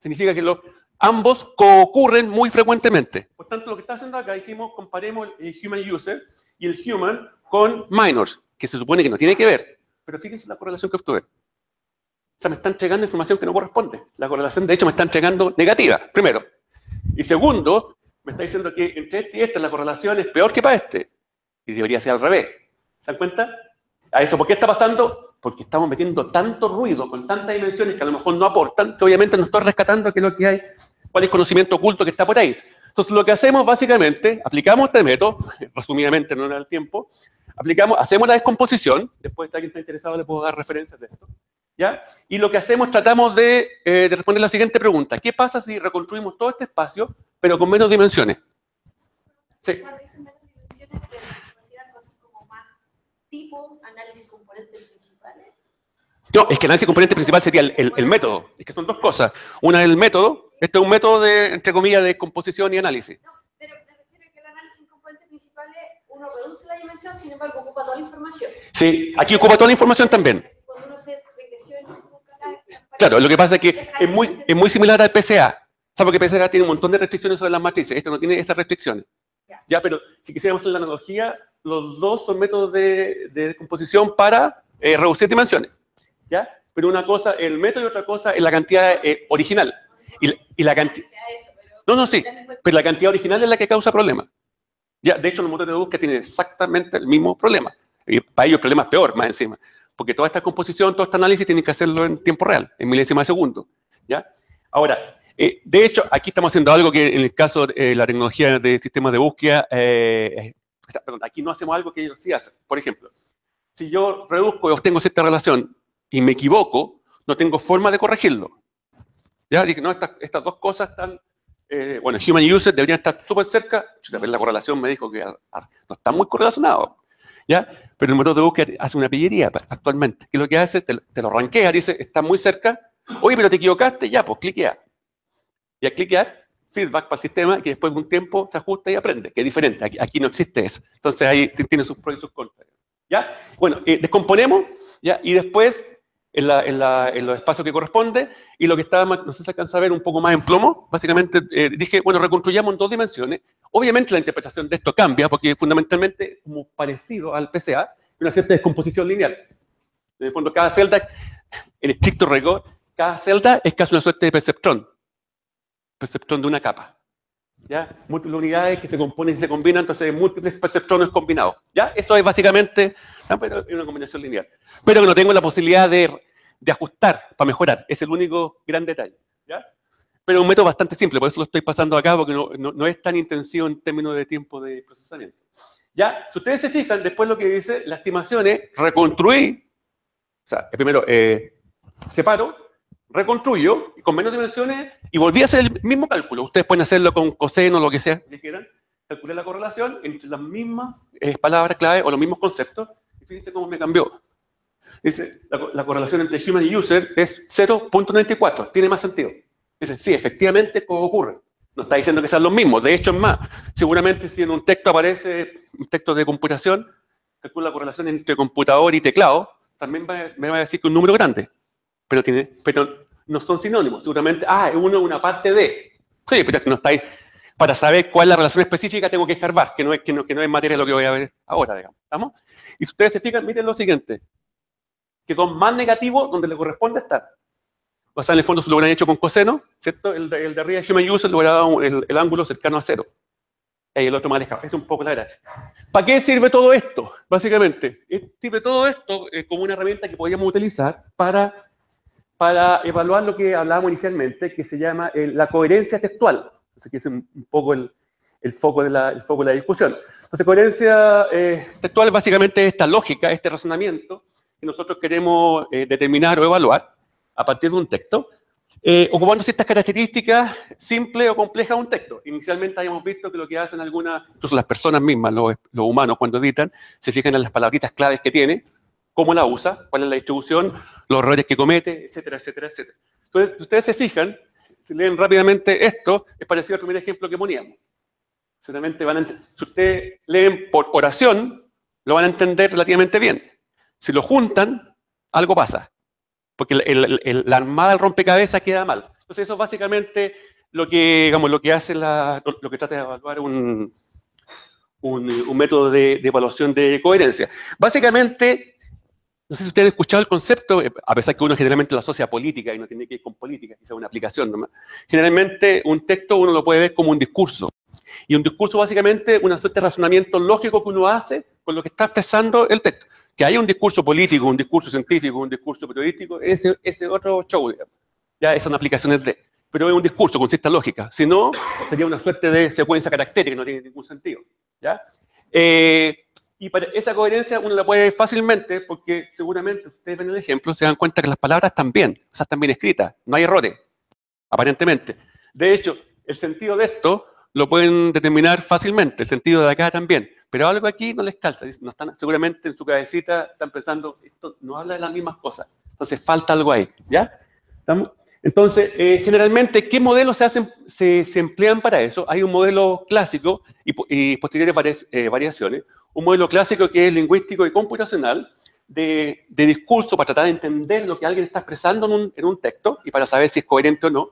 Significa que ambos coocurren muy frecuentemente. Por tanto, lo que está haciendo acá, dijimos, comparemos el human user y el human con minors, que se supone que no tiene que ver. Pero fíjense la correlación que obtuve. O sea, me está entregando información que no corresponde. La correlación, de hecho, me está entregando negativa, primero. Y segundo, me está diciendo que entre este y este la correlación es peor que para este. Y debería ser al revés. ¿Se dan cuenta? ¿A eso por qué está pasando? Porque estamos metiendo tanto ruido con tantas dimensiones que a lo mejor no aportan, que obviamente no estoy rescatando qué es lo que hay, cuál es el conocimiento oculto que está por ahí. Entonces, lo que hacemos básicamente, aplicamos este método, resumidamente, no en el tiempo, hacemos la descomposición, después si alguien está interesado le puedo dar referencias de esto, ¿ya? Y lo que hacemos, tratamos de responder la siguiente pregunta. ¿Qué pasa si reconstruimos todo este espacio, pero con menos dimensiones? Sí. Cuando dicen menos dimensiones, se refieren a cosas como más tipo análisis componentes principales. No, es que el análisis componente principal sería el método. Es que son dos cosas. Una es el método. Este es un método de, entre comillas, de composición y análisis. No, pero me refiero a que el análisis componentes principales, uno reduce la dimensión, sin embargo, ocupa toda la información. Sí, aquí ocupa toda la información también. Cuando uno hace regresión, claro, lo que pasa es que es muy similar al PCA. ¿Sabes? Porque PCA tiene un montón de restricciones sobre las matrices. Este no tiene estas restricciones. Ya, pero si quisiéramos hacer la analogía, los dos son métodos de composición para reducir dimensiones. ¿Ya? Pero una cosa es el método y otra cosa es la cantidad original. Y la cantidad... No, sí. Pero la cantidad original es la que causa problemas. Ya, de hecho, los motores de búsqueda tienen exactamente el mismo problema. Y para ellos el problema es peor, más encima. Porque toda esta composición, todo este análisis tienen que hacerlo en tiempo real, en milésimas de segundo. ¿Ya? Ahora, de hecho, aquí estamos haciendo algo que en el caso de la tecnología de sistemas de búsqueda, aquí no hacemos algo que ellos sí hacen. Por ejemplo, si yo reduzco y obtengo cierta relación y me equivoco, no tengo forma de corregirlo. Ya dije, no, estas dos cosas están, bueno, human y user deberían estar súper cerca. La correlación me dijo que no están muy correlacionados. ¿Ya? Pero el motor de búsqueda hace una pillería actualmente. ¿Qué es lo que hace? Te lo rankea, dice, está muy cerca. Oye, pero te equivocaste, ya, pues cliquea. Y al cliquear, feedback para el sistema, que después de un tiempo se ajusta y aprende, que es diferente. Aquí no existe eso. Entonces ahí tiene sus pros y sus contras. ¿Ya? Bueno, descomponemos, ¿ya? Y después, en los espacios que corresponde, y lo que estaba, no sé si se alcanza a ver un poco más en plomo, básicamente dije, bueno, reconstruyamos en dos dimensiones. Obviamente la interpretación de esto cambia, porque fundamentalmente, como parecido al PCA, una cierta descomposición lineal. En el fondo, cada celda, en estricto rigor, cada celda es casi una suerte de perceptrón de una capa. ¿Ya? Múltiples unidades que se componen y se combinan, entonces múltiples perceptrones combinados. ¿Ya? Eso es básicamente una combinación lineal. Pero que no tengo la posibilidad de ajustar para mejorar. Es el único gran detalle. ¿Ya? Pero es un método bastante simple, por eso lo estoy pasando acá, porque no es tan intensivo en términos de tiempo de procesamiento. ¿Ya? Si ustedes se fijan, después lo que dice, la estimación es reconstruir, o sea, primero separo, reconstruyo con menos dimensiones y volví a hacer el mismo cálculo. Ustedes pueden hacerlo con coseno, lo que sea que quieran. Calculé la correlación entre las mismas palabras clave o los mismos conceptos. Y fíjense cómo me cambió. Dice, la correlación entre human y user es 0.94. Tiene más sentido. Dice, sí, efectivamente ocurre. No está diciendo que sean los mismos. De hecho, es más. Seguramente si en un texto aparece un texto de computación, calcula la correlación entre computador y teclado, también me va a decir que un número grande. Pero no son sinónimos. Seguramente, uno es una parte de. Sí, pero es que no está ahí. Para saber cuál es la relación específica tengo que escarbar, que no es materia de lo que voy a ver ahora, digamos. ¿Estamos? Y si ustedes se fijan, miren lo siguiente. Que con más negativo, donde le corresponde estar. O sea, en el fondo se lo hubieran hecho con coseno, ¿cierto? El de arriba de human user le hubiera dado el ángulo cercano a 0. Y el otro más alejado. Es un poco la gracia. ¿Para qué sirve todo esto? Básicamente, sirve todo esto como una herramienta que podríamos utilizar para evaluar lo que hablábamos inicialmente, que se llama la coherencia textual. Así que es un poco el foco de la discusión. Entonces, coherencia textual es básicamente esta lógica, este razonamiento que nosotros queremos determinar o evaluar a partir de un texto, ocupando ciertas características simples o complejas de un texto. Inicialmente habíamos visto que lo que hacen algunas, incluso las personas mismas, los humanos cuando editan, se fijan en las palabritas claves que tiene, cómo la usa, cuál es la distribución, los errores que comete, etcétera, etcétera, etcétera. Entonces, si ustedes se fijan, si leen rápidamente esto, es parecido al primer ejemplo que poníamos. Seguramente si ustedes leen por oración, lo van a entender relativamente bien. Si lo juntan, algo pasa. Porque la armada del rompecabezas queda mal. Entonces eso es básicamente lo que, digamos, lo que hace lo que trata de evaluar un método de evaluación de coherencia. Básicamente, no sé si ustedes han escuchado el concepto, a pesar que uno generalmente lo asocia a política y no tiene que ir con política, quizá una aplicación nomás. Generalmente un texto uno lo puede ver como un discurso. Y un discurso básicamente una suerte de razonamiento lógico que uno hace con lo que está expresando el texto. Que haya un discurso político, un discurso científico, un discurso periodístico, ese otro show, digamos. Ya son aplicaciones de... Pero es un discurso con cierta lógica. Si no, sería una suerte de secuencia característica que no tiene ningún sentido. ¿Ya? Y para esa coherencia uno la puede ver fácilmente porque seguramente ustedes ven el ejemplo, se dan cuenta que las palabras están bien, o sea, están bien escritas, no hay errores, aparentemente. De hecho, el sentido de esto lo pueden determinar fácilmente, el sentido de acá también. Pero algo aquí no les calza, no están, seguramente en su cabecita están pensando, esto no habla de las mismas cosas, entonces falta algo ahí, ¿ya? ¿Estamos? Entonces, generalmente, ¿qué modelos se emplean para eso? Hay un modelo clásico y posteriores variaciones. Un modelo clásico que es lingüístico y computacional de discurso para tratar de entender lo que alguien está expresando en un texto y para saber si es coherente o no,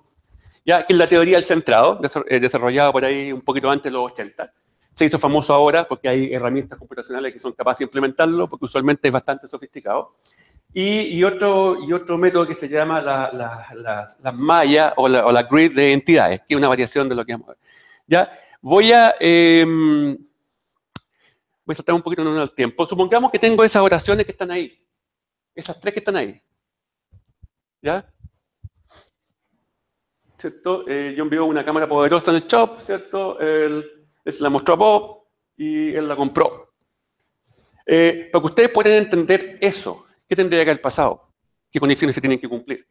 ya que es la teoría del centrado, desarrollada por ahí un poquito antes de los 80. Se hizo famoso ahora porque hay herramientas computacionales que son capaces de implementarlo, porque usualmente es bastante sofisticado. Y otro método que se llama las mallas o la grid de entidades, que es una variación de lo que vamos a ver. ¿Ya? Voy a saltar un poquito en el tiempo. Supongamos que tengo esas oraciones que están ahí. Esas tres que están ahí. ¿Ya? ¿Cierto? Yo envío una cámara poderosa en el shop, ¿cierto? Él se la mostró a Bob y él la compró. Para que ustedes puedan entender eso, ¿qué tendría que haber pasado? ¿Qué condiciones se tienen que cumplir?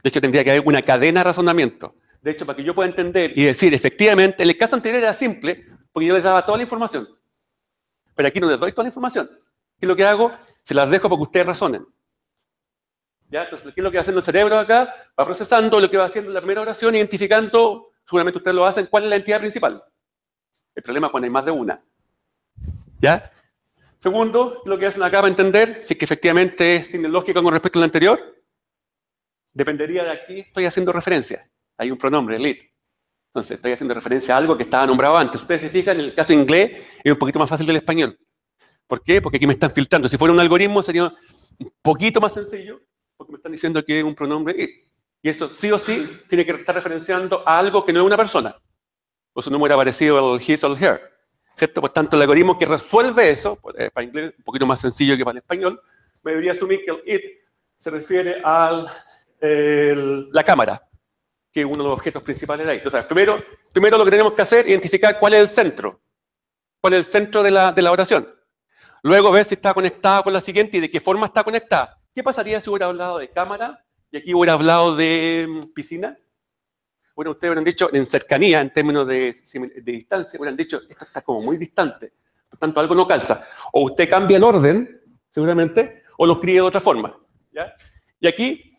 De hecho, tendría que haber una cadena de razonamiento. De hecho, para que yo pueda entender y decir, efectivamente, en el caso anterior era simple, porque yo les daba toda la información. Pero aquí no les doy toda la información. ¿Qué es lo que hago? Se las dejo para que ustedes razonen. ¿Ya? Entonces, ¿qué es lo que va haciendo el cerebro acá? Va procesando lo que va haciendo en la primera oración, identificando, seguramente ustedes lo hacen, cuál es la entidad principal. El problema es cuando hay más de una. ¿Ya? Segundo, lo que hacen acá para entender si es que efectivamente tiene lógica con respecto a lo anterior, dependería de aquí, estoy haciendo referencia. Hay un pronombre, el it. Entonces, estoy haciendo referencia a algo que estaba nombrado antes. Ustedes se fijan, en el caso inglés es un poquito más fácil del español. ¿Por qué? Porque aquí me están filtrando. Si fuera un algoritmo sería un poquito más sencillo, porque me están diciendo que es un pronombre it. Y eso sí o sí tiene que estar referenciando a algo que no es una persona. O su número era parecido al his o el her. ¿Cierto? Por tanto, el algoritmo que resuelve eso, para inglés un poquito más sencillo que para el español, me debería asumir que el it se refiere a la cámara, que es uno de los objetos principales de ahí. Entonces, primero lo que tenemos que hacer es identificar cuál es el centro. ¿Cuál es el centro de la oración? Luego ver si está conectada con la siguiente y de qué forma está conectada. ¿Qué pasaría si hubiera hablado de cámara y aquí hubiera hablado de piscina? Bueno, ustedes hubieran dicho en cercanía, en términos de distancia, hubieran dicho, esto está como muy distante, por tanto algo no calza. O usted cambia el orden, seguramente, o lo escribe de otra forma. ¿Ya? Y aquí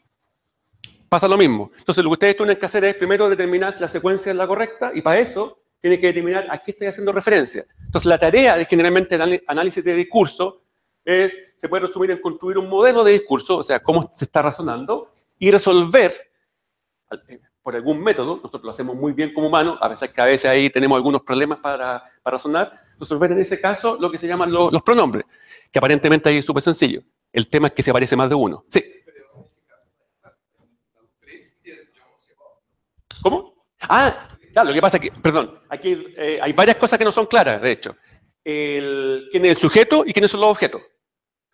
pasa lo mismo. Entonces lo que ustedes tienen que hacer es primero determinar si la secuencia es la correcta, y para eso tienen que determinar a qué estoy haciendo referencia. Entonces la tarea de generalmente el análisis de discurso se puede resumir en construir un modelo de discurso, o sea, cómo se está razonando, y resolver por algún método, nosotros lo hacemos muy bien como humanos, a pesar que a veces ahí tenemos algunos problemas para razonar, resolver en ese caso lo que se llaman los pronombres, que aparentemente ahí es súper sencillo. El tema es que se aparece más de uno. Sí. ¿Cómo? Ah, claro, lo que pasa es que, perdón, aquí hay varias cosas que no son claras, de hecho. ¿Quién es el sujeto y quiénes son los objetos?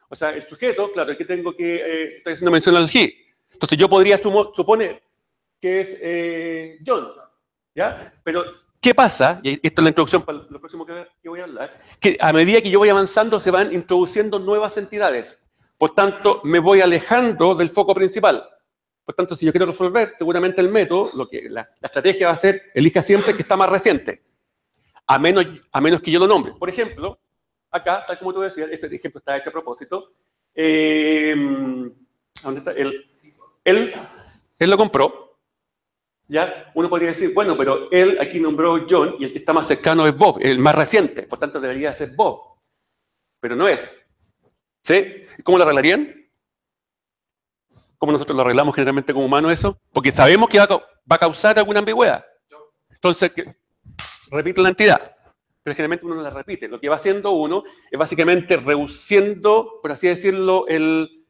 O sea, el sujeto, claro, aquí estoy haciendo mención al he. Entonces yo podría suponer que es John, ¿ya? Pero, ¿Qué pasa? Y esto es la introducción para lo próximo que voy a hablar, que a medida que yo voy avanzando se van introduciendo nuevas entidades. Por tanto, me voy alejando del foco principal. Por tanto, si yo quiero resolver, seguramente el método, la estrategia va a ser, elija siempre el que está más reciente, a menos que yo lo nombre. Por ejemplo, acá, tal como tú decías, este ejemplo está hecho a propósito. ¿Dónde está? Él lo compró. ¿Ya? Uno podría decir, bueno, pero él aquí nombró John y el que está más cercano es Bob, el más reciente, por tanto debería ser Bob. Pero no es. ¿Sí? ¿Cómo lo arreglarían? ¿Cómo nosotros lo arreglamos generalmente como humanos eso? Porque sabemos que va a causar alguna ambigüedad. Entonces, repite la entidad. Pero generalmente uno no la repite. Lo que va haciendo uno es básicamente reduciendo, por así decirlo, el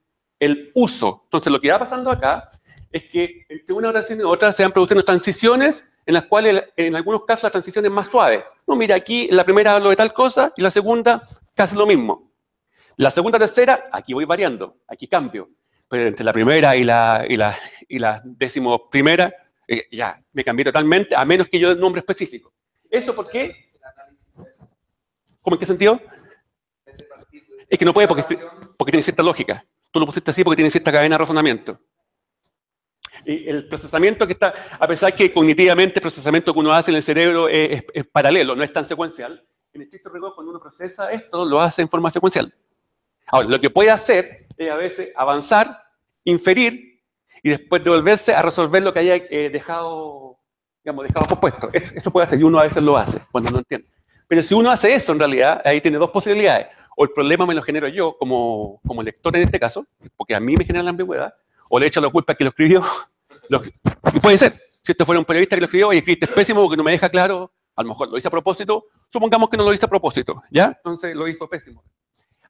uso. Entonces, lo que va pasando acá es que entre una oración y otra se van produciendo transiciones en las cuales, en algunos casos, la transición es más suave. No, mira, aquí en la primera hablo de tal cosa y la segunda casi lo mismo. La segunda, tercera, aquí voy variando, aquí cambio. Pero entre la primera y la 11ª, ya me cambié totalmente, a menos que yo dé un nombre específico. ¿Eso por qué? ¿Cómo en qué sentido? Es que no puede porque tiene cierta lógica. Tú lo pusiste así porque tiene cierta cadena de razonamiento. Y el procesamiento que está, a pesar que cognitivamente el procesamiento que uno hace en el cerebro es paralelo, no es tan secuencial, en estricto rigor cuando uno procesa esto, lo hace en forma secuencial. Ahora, lo que puede hacer es a veces avanzar, inferir, y después devolverse a resolver lo que haya dejado pospuesto. Eso puede hacer, y uno a veces lo hace, cuando no entiende. Pero si uno hace eso, en realidad, ahí tiene dos posibilidades. O el problema me lo genero yo, como lector en este caso, porque a mí me genera la ambigüedad, o le echo la culpa a que lo escribió. Y puede ser. Si esto fuera un periodista que lo escribió, y escribiste pésimo porque no me deja claro, a lo mejor lo hice a propósito, supongamos que no lo hice a propósito, ¿ya? Entonces lo hizo pésimo.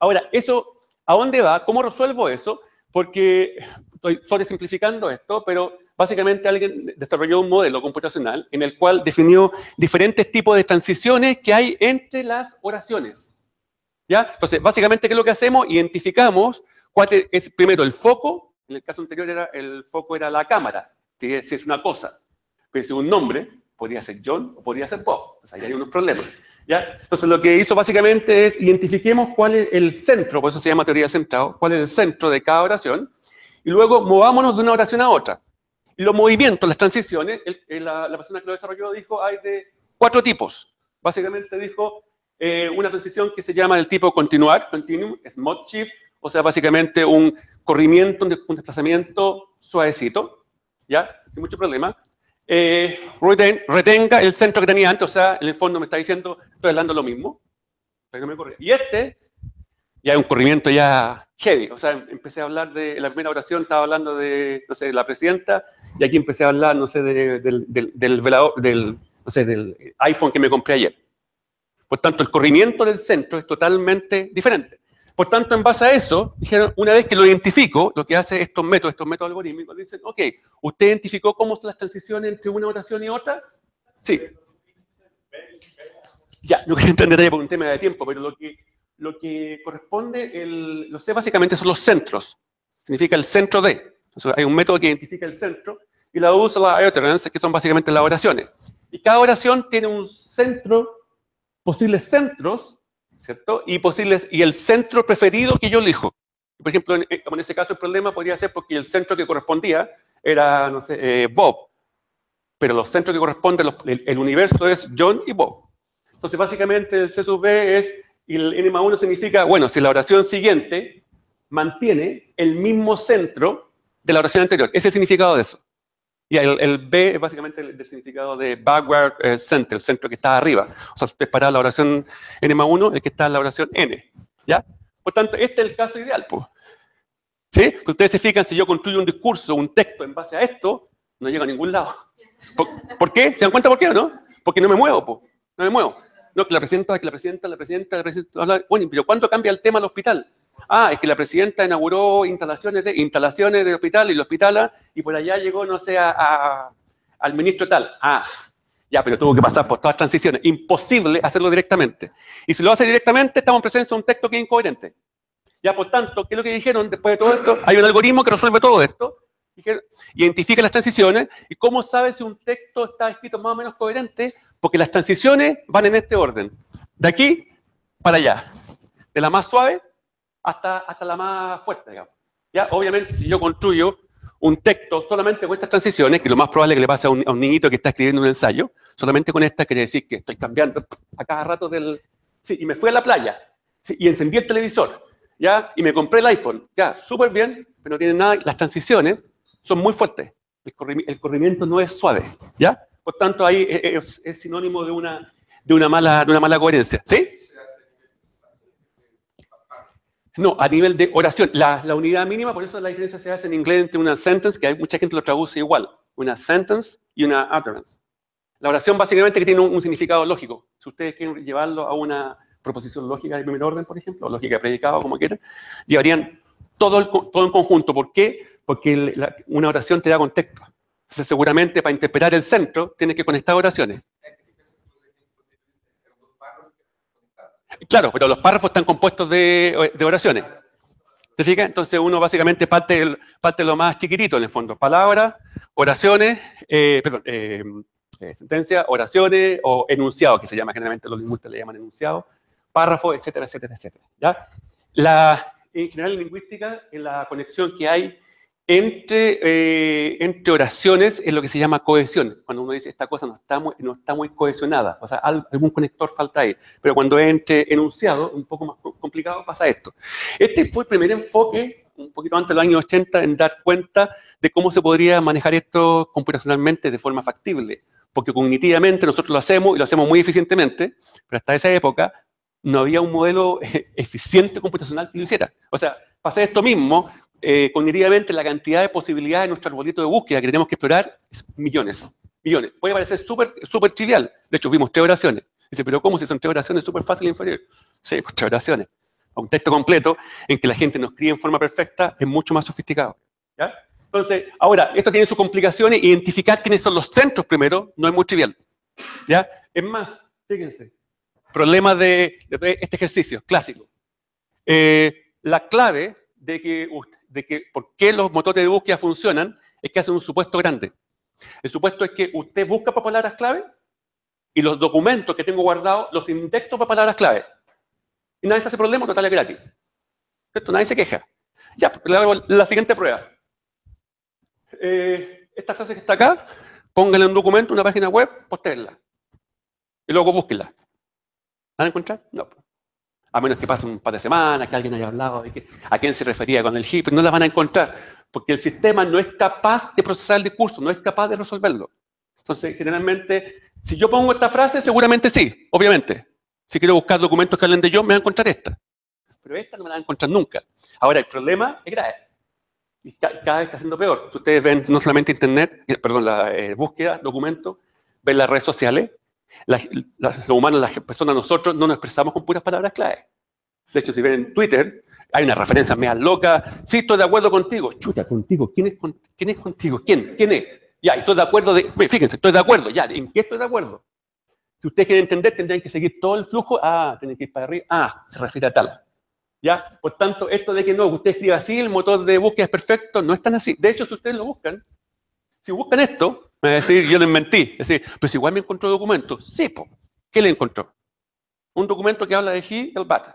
Ahora, ¿eso a dónde va? ¿Cómo resuelvo eso? Porque estoy sobresimplificando esto, pero básicamente alguien desarrolló un modelo computacional en el cual definió diferentes tipos de transiciones que hay entre las oraciones. ¿Ya? Entonces, básicamente, ¿qué es lo que hacemos? Identificamos cuál es primero el foco. En el caso anterior el foco era la cámara, si es una cosa. Pero si es un nombre, podría ser John o podría ser Bob. Entonces ahí hay unos problemas. ¿Ya? Entonces lo que hizo básicamente es identifiquemos cuál es el centro, por eso se llama teoría del centrado, cuál es el centro de cada oración, y luego movámonos de una oración a otra. Y los movimientos, las transiciones, la persona que lo desarrolló dijo hay de 4 tipos. Básicamente dijo una transición que se llama del tipo continuar, continuum, es mod shift, o sea, básicamente un corrimiento, un desplazamiento suavecito, ¿ya? Sin mucho problema. Retenga el centro que tenía antes, o sea, en el fondo me está diciendo, estoy hablando lo mismo. Y ya es un corrimiento ya heavy, o sea, empecé a hablar en la primera oración estaba hablando de, no sé, de la presidenta, y aquí empecé a hablar, no sé, del velador, no sé, del iPhone que me compré ayer. Por tanto, el corrimiento del centro es totalmente diferente. Por tanto, en base a eso, dijeron, una vez que lo identifico, lo que hace estos métodos algorítmicos, dicen, ok, ¿usted identificó cómo son las transiciones entre una oración y otra? Sí. Ya, no quería entrar en detalle por un tema de tiempo, pero lo que corresponde, lo sé básicamente son los centros. Significa el centro de. Entonces, hay un método que identifica el centro, y la usa la utterance, que son básicamente las oraciones. Y cada oración tiene un centro, posibles centros, ¿cierto? Y el centro preferido que yo elijo. Por ejemplo, en ese caso el problema podría ser porque el centro que correspondía era, no sé, Bob. Pero los centros que corresponden, el universo es John y Bob. Entonces, básicamente, el C sub B es, y el N más 1 significa, bueno, si la oración siguiente mantiene el mismo centro de la oración anterior. Ese es el significado de eso. Y el B es básicamente el significado de backward center, el centro que está arriba. O sea, si usted para la oración N más 1, el que está en la oración N. ¿Ya? Por tanto, este es el caso ideal, pues. ¿Sí? Pues ustedes se fijan, si yo construyo un discurso, un texto en base a esto, no llego a ningún lado. ¿Por qué? ¿Se dan cuenta por qué o no? Porque no me muevo, pues. No me muevo. No, que la presidenta, bueno, pero ¿cuándo cambia el tema del hospital? Ah, es que la presidenta inauguró instalaciones de hospital y lo hospitala, y por allá llegó, no sé, al ministro tal. Ah, ya, pero tuvo que pasar por todas las transiciones. Imposible hacerlo directamente. Y si lo hace directamente, estamos en presencia de un texto que es incoherente. Ya, por tanto, ¿qué es lo que dijeron después de todo esto? Hay un algoritmo que resuelve todo esto. Dijeron, identifica las transiciones, y cómo sabe si un texto está escrito más o menos coherente, Porque las transiciones van en este orden. De aquí para allá. De la más suave hasta la más fuerte, digamos. ¿Ya? Obviamente, si yo construyo un texto solamente con estas transiciones, que lo más probable es que le pase a un niñito que está escribiendo un ensayo, solamente con esta quiere decir que estoy cambiando a cada rato del... Sí, y me fui a la playa, sí, y encendí el televisor, ¿ya? Y me compré el iPhone, ya, súper bien, pero no tiene nada, las transiciones son muy fuertes, el corrimiento no es suave, ¿ya? Por tanto, ahí es sinónimo de una mala coherencia, ¿sí? No, a nivel de oración. La unidad mínima, por eso la diferencia se hace en inglés entre una sentence, que hay mucha gente lo traduce igual, una sentence y una utterance. La oración básicamente que tiene un significado lógico. Si ustedes quieren llevarlo a una proposición lógica de primer orden, por ejemplo, o lógica de predicado, como quieran, llevarían todo en conjunto. ¿Por qué? Porque una oración te da contexto. Entonces, seguramente para interpretar el centro, tienes que conectar oraciones. Claro, pero los párrafos están compuestos de oraciones. ¿Te fijas? Entonces uno básicamente parte de lo más chiquitito en el fondo. Palabras, oraciones, sentencias, oraciones o enunciados, que se llama generalmente, los lingüistas le llaman enunciados, párrafos, etcétera, etcétera, etcétera. ¿Ya? En general en lingüística, en la conexión que hay entre oraciones es lo que se llama cohesión. Cuando uno dice esta cosa no está muy cohesionada, o sea, algún conector falta ahí. Pero cuando es entre enunciados, un poco más complicado, pasa esto. Este fue el primer enfoque, un poquito antes de los años 80, en dar cuenta de cómo se podría manejar esto computacionalmente de forma factible. Porque cognitivamente nosotros lo hacemos y lo hacemos muy eficientemente, pero hasta esa época no había un modelo eficiente computacional que lo hiciera. O sea, para hacer esto mismo, cognitivamente la cantidad de posibilidades de nuestro arbolito de búsqueda que tenemos que explorar es millones. Puede parecer súper trivial. De hecho, vimos 3 oraciones. Dice, pero ¿cómo si son 3 oraciones? Súper fácil e inferior. Sí, pues 3 oraciones. Un texto completo en que la gente nos escribe en forma perfecta es mucho más sofisticado. ¿Ya? Entonces, ahora, esto tiene sus complicaciones. Identificar quiénes son los centros primero no es muy trivial. ¿Ya? Es más, fíjense, problema de este ejercicio clásico. La clave de que por qué los motores de búsqueda funcionan es que hacen un supuesto grande. El supuesto es que usted busca para palabras clave y los documentos que tengo guardados los indexo para palabras clave. Y nadie se hace problema, total es gratis. ¿Cierto? Nadie se queja. Ya, le hago la siguiente prueba. Esta frase que está acá, póngala en un documento, una página web, postéenla. Y luego búsquenla. ¿La van a encontrar? No. A menos que pase un par de semanas, que alguien haya hablado de a quién se refería con el HIP, no la van a encontrar, porque el sistema no es capaz de procesar el discurso, no es capaz de resolverlo. Entonces, generalmente, si yo pongo esta frase, seguramente sí, obviamente. Si quiero buscar documentos que hablen de yo, me voy a encontrar esta. Pero esta no me la van a encontrar nunca. Ahora, el problema es grave. Y cada vez está siendo peor. Si ustedes ven no solamente internet, perdón, la búsqueda, documentos, ven las redes sociales, los humanos, las personas, nosotros no nos expresamos con puras palabras clave. De hecho, si ven en Twitter, hay una referencia media loca. Sí, estoy de acuerdo contigo. Chuta, contigo. ¿Quién es contigo? ¿Quién es? Ya, estoy de acuerdo. Fíjense, estoy de acuerdo. Ya, ¿en qué estoy de acuerdo? Si ustedes quieren entender, tendrían que seguir todo el flujo. Ah, tienen que ir para arriba. Ah, se refiere a tal. ¿Ya? Por tanto, esto de que no, usted escribe así, el motor de búsqueda es perfecto, no es tan así. De hecho, si ustedes lo buscan, si buscan esto, me va a decir, yo lo inventé. Es decir, pues igual me encontró documento. Sí, po. ¿Qué le encontró? Un documento que habla de he y el bat.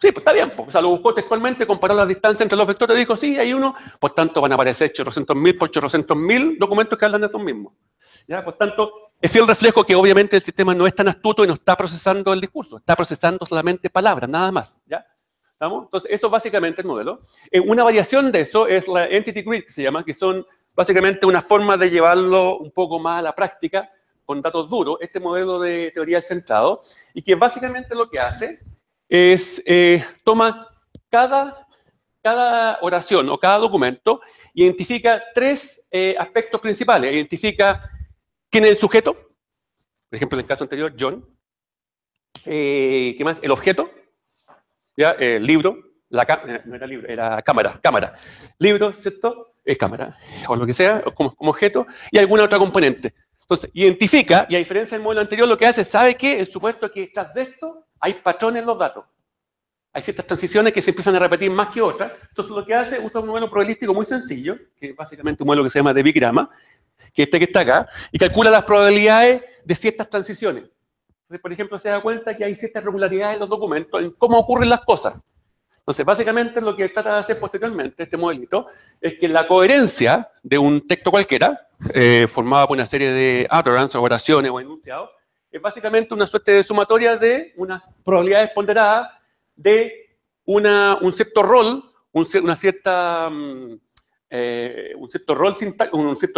Sí, pues está bien. Po. O sea, lo buscó textualmente, comparó las distancias entre los vectores, dijo, sí, hay uno. Por tanto, van a aparecer 800.000 por 800.000 documentos que hablan de estos mismos. ¿Ya? Por tanto, es fiel reflejo que obviamente el sistema no es tan astuto y no está procesando el discurso, está procesando solamente palabras, nada más. ¿Ya? ¿Estamos? Entonces, eso es básicamente el modelo. Una variación de eso es la Entity Grid, que se llama, que son básicamente una forma de llevarlo un poco más a la práctica, con datos duros, este modelo de teoría del centrado, y que básicamente lo que hace es toma cada oración o cada documento, identifica 3 aspectos principales. Identifica quién es el sujeto, por ejemplo, en el caso anterior, John. ¿Qué más? El objeto, ¿ya? El libro, no era libro, era cámara. Libro, ¿cierto? Cámara, o lo que sea, como objeto, y alguna otra componente. Entonces, identifica, y a diferencia del modelo anterior, lo que hace, ¿sabe qué? El supuesto es que tras de esto hay patrones en los datos. Hay ciertas transiciones que se empiezan a repetir más que otras. Entonces, lo que hace, usa un modelo probabilístico muy sencillo, que es básicamente un modelo que se llama de bigrama, que este que está acá, y calcula las probabilidades de ciertas transiciones. Entonces, por ejemplo, se da cuenta que hay ciertas regularidades en los documentos, en cómo ocurren las cosas. Entonces, básicamente lo que trata de hacer posteriormente este modelito es que la coherencia de un texto cualquiera, formada por una serie de utterances, oraciones o enunciados, es básicamente una suerte de sumatoria de unas probabilidades ponderadas de un cierto rol, un cierto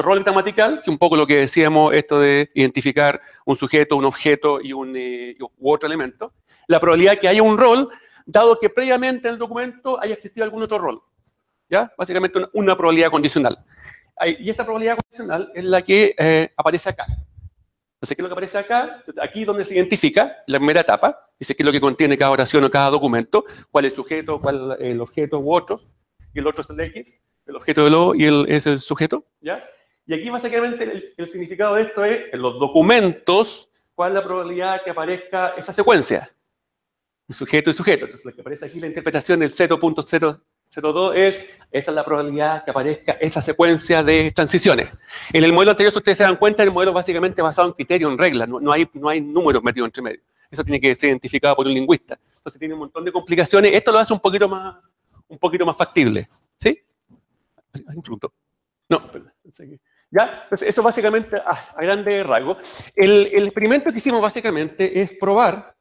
rol gramatical, que un poco lo que decíamos, esto de identificar un sujeto, un objeto y u otro elemento. La probabilidad de que haya un rol, dado que previamente en el documento haya existido algún otro rol. ¿Ya? Básicamente una probabilidad condicional. Y esta probabilidad condicional es la que aparece acá. Entonces, ¿qué es lo que aparece acá? Aquí donde se identifica la primera etapa, dice qué es lo que contiene cada oración o cada documento, cuál es el sujeto, cuál es el objeto u otros, y el otro es el X, el objeto del O y es el sujeto, ¿ya? Y aquí básicamente el significado de esto es, en los documentos, cuál es la probabilidad que aparezca esa secuencia, el sujeto y sujeto. Entonces, lo que aparece aquí, la interpretación del 0.002 esa es la probabilidad que aparezca esa secuencia de transiciones. En el modelo anterior, si ustedes se dan cuenta, el modelo es básicamente basado en criterios, en reglas, no hay números metidos entre medio. Eso tiene que ser identificado por un lingüista. Entonces tiene un montón de complicaciones. Esto lo hace un poquito más factible. ¿Sí? ¿Hay un punto? No, perdón. ¿Ya? Entonces, eso básicamente a grandes rasgos. El experimento que hicimos básicamente es probar.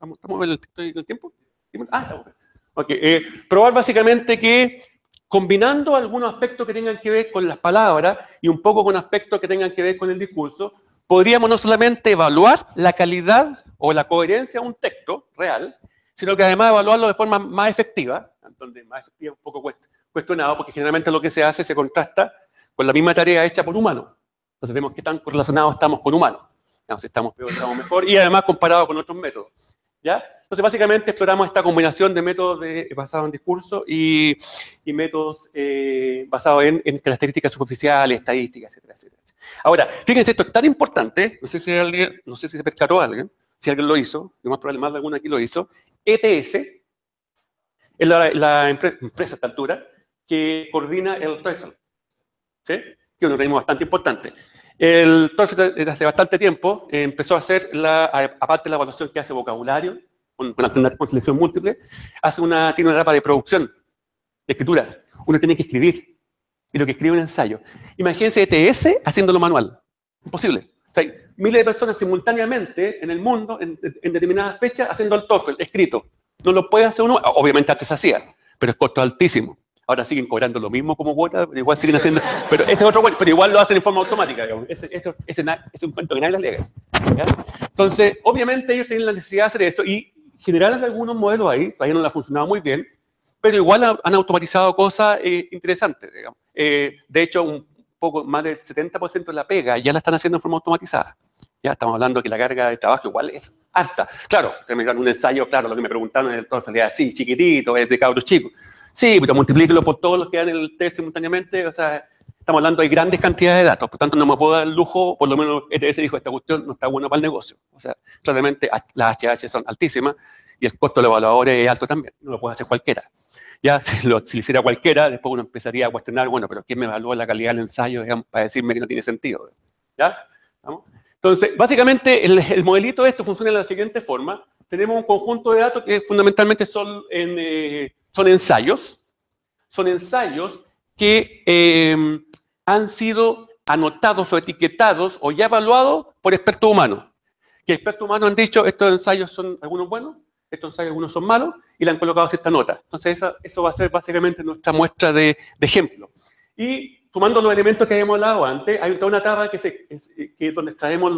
¿Estamos en el tiempo? Estamos bien. Okay, probar básicamente que combinando algunos aspectos que tengan que ver con las palabras y un poco con aspectos que tengan que ver con el discurso, podríamos no solamente evaluar la calidad o la coherencia de un texto real, sino que además evaluarlo de forma más efectiva, donde más efectiva es un poco cuestionado, porque generalmente lo que se hace se contrasta con la misma tarea hecha por humanos. Entonces vemos qué tan correlacionados estamos con humanos. Si estamos peor, estamos mejor, y además comparado con otros métodos. ¿Ya? Entonces, básicamente exploramos esta combinación de métodos basados en discurso y métodos basados en características superficiales, estadísticas, etcétera, etcétera. Ahora, fíjense, esto es tan importante, no sé si se percató alguien, si alguien lo hizo, lo más probable más de alguno aquí lo hizo. ETS es la empresa a esta altura que coordina el TOEFL, ¿sí? Que es un organismo bastante importante. El TOEFL desde hace bastante tiempo empezó a hacer, aparte de la evaluación que hace vocabulario, con selección múltiple, tiene una etapa de producción, de escritura. Uno tiene que escribir, y lo que escribe es un ensayo. Imagínense ETS haciéndolo manual. Imposible. O sea, hay miles de personas simultáneamente en el mundo, en determinadas fechas, haciendo el TOEFL escrito. No lo puede hacer uno, obviamente antes se hacía, pero es costo altísimo. Ahora siguen cobrando lo mismo como cuota, pero igual siguen haciendo, pero ese es otro cuento, pero igual lo hacen en forma automática, digamos. Ese es un cuento que nadie les lega. ¿Ya? Entonces, obviamente ellos tienen la necesidad de hacer eso y generaron algunos modelos ahí, todavía no les ha funcionado muy bien, pero igual han automatizado cosas interesantes, digamos. De hecho, un poco más del 70% de la pega ya la están haciendo en forma automatizada. Ya estamos hablando que la carga de trabajo igual es alta. Claro, ustedes me dan un ensayo, claro, lo que me preguntaron en el TOEFL, así, chiquitito, es de cabros chicos. Sí, pero multiplíquelo por todos los que dan el test simultáneamente, o sea, estamos hablando de grandes cantidades de datos, por tanto no me puedo dar el lujo, por lo menos ETS dijo, esta cuestión no está buena para el negocio. O sea, claramente las HH son altísimas y el costo de los evaluadores es alto también, no lo puede hacer cualquiera. Ya, si lo hiciera cualquiera, después uno empezaría a cuestionar, bueno, pero ¿quién me evalúa la calidad del ensayo, digamos, para decirme que no tiene sentido? ¿Ya? ¿Vamos? Entonces, básicamente, el modelito de esto funciona de la siguiente forma. Tenemos un conjunto de datos que fundamentalmente son ensayos. Son ensayos que han sido anotados o etiquetados o ya evaluados por expertos humanos. Que expertos humanos han dicho, estos ensayos son algunos buenos, estos ensayos algunos son malos, y le han colocado cierta nota. Entonces, eso va a ser básicamente nuestra muestra de ejemplo. Y sumando los elementos que habíamos hablado antes, hay toda una tabla que donde extraemos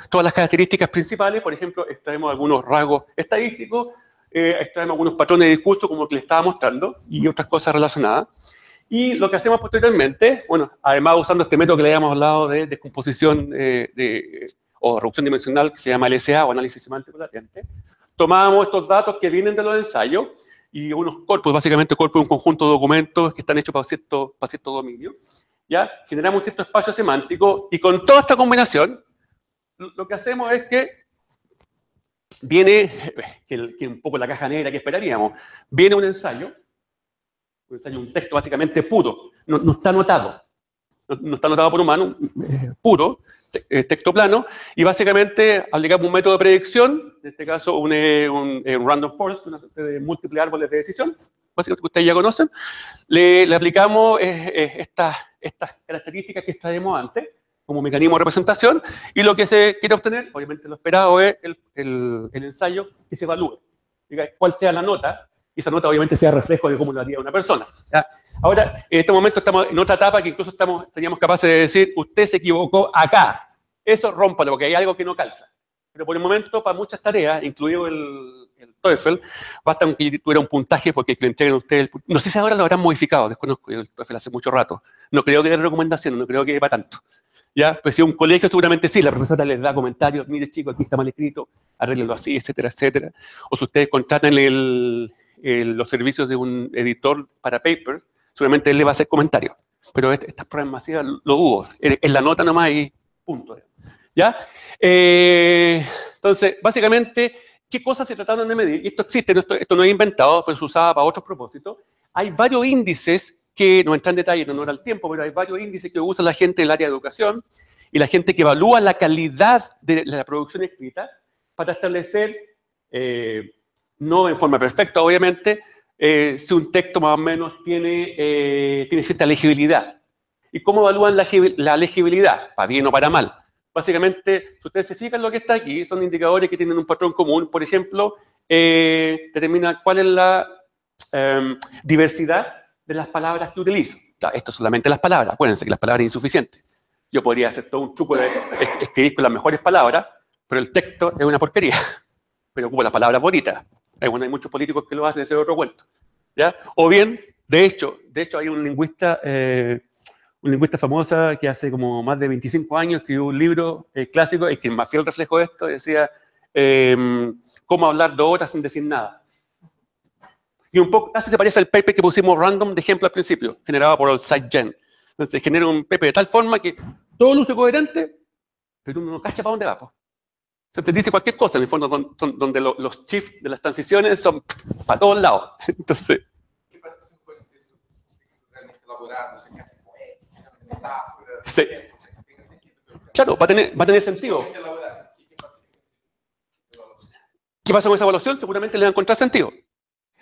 todas las características principales. Por ejemplo, extraemos algunos rasgos estadísticos, extraemos algunos patrones de discurso, como que les estaba mostrando, y otras cosas relacionadas. Y lo que hacemos posteriormente, bueno, además usando este método que le habíamos hablado de descomposición o reducción dimensional, que se llama LSA o análisis semántico latente, tomábamos estos datos que vienen de los ensayos y unos corpus, básicamente corpus de un conjunto de documentos que están hechos para cierto dominio. ¿Ya? Generamos un cierto espacio semántico y con toda esta combinación, lo que hacemos es que viene, que un poco la caja negra que esperaríamos, viene un ensayo, un texto básicamente puro, no está anotado. no está anotado por humano, puro, texto plano, y básicamente aplicamos un método de predicción, en este caso un random forest, una suerte de múltiples árboles de decisión, básicamente que ustedes ya conocen, le aplicamos estas características que extraemos antes, como mecanismo de representación, y lo que se quiere obtener, obviamente lo esperado, es el ensayo que se evalúe, diga, cuál sea la nota, y esa nota obviamente sea reflejo de cómo lo haría una persona. ¿Ya? Ahora, en este momento estamos en otra etapa que incluso seríamos capaces de decir, usted se equivocó acá. Eso rómpalo, porque hay algo que no calza. Pero por el momento, para muchas tareas, incluido el TOEFL, basta con que tuviera un puntaje porque le entreguen a ustedes. No sé si ahora lo habrán modificado, desconozco, el TOEFL hace mucho rato. No creo que dé recomendaciones, no creo que para tanto. ¿Ya? Pues si un colegio seguramente sí, la profesora les da comentarios, mire chicos, aquí está mal escrito, arréglenlo así, etcétera, etcétera. O si ustedes contratan los servicios de un editor para papers, seguramente él le va a hacer comentarios. Pero estas pruebas masivas lo dudo. En la nota nomás y punto. ¿Ya? Entonces, básicamente, ¿qué cosas se trataron de medir? Y esto existe, esto no es inventado, pero se usaba para otros propósitos. Hay varios índices que no entran en detalle, no era el tiempo, pero hay varios índices que usa la gente del área de educación y la gente que evalúa la calidad de la producción escrita para establecer, no en forma perfecta, obviamente, si un texto más o menos tiene cierta legibilidad. ¿Y cómo evalúan la legibilidad? ¿Para bien o para mal? Básicamente, si ustedes se fijan lo que está aquí, son indicadores que tienen un patrón común. Por ejemplo, determina cuál es la diversidad de las palabras que utilizo. Claro, esto es solamente las palabras. Acuérdense que las palabras son insuficientes. Yo podría hacer todo un truco de escribir con las mejores palabras, pero el texto es una porquería. Pero ocupo las palabras bonitas. Bueno, hay muchos políticos que lo hacen, ese es otro cuento. ¿Ya? O bien, de hecho hay un lingüista famosa que hace como más de 25 años escribió un libro clásico, el que más fiel reflejo de esto, decía cómo hablar 2 horas sin decir nada. Y un poco casi se parece al paper que pusimos random de ejemplo al principio, generado por el SiteGen. Entonces genera un paper de tal forma que todo luce coherente, pero uno no cacha para dónde va. Po. Se te dice cualquier cosa, en el fondo, donde los chips de las transiciones son para todos lados. Entonces, ¿qué pasa si un juego es realmente elaborado, no sé qué hace poética, metáforas? Sí. Claro, va a tener sentido. ¿Qué pasa con esa evaluación? Seguramente le va a encontrar sentido.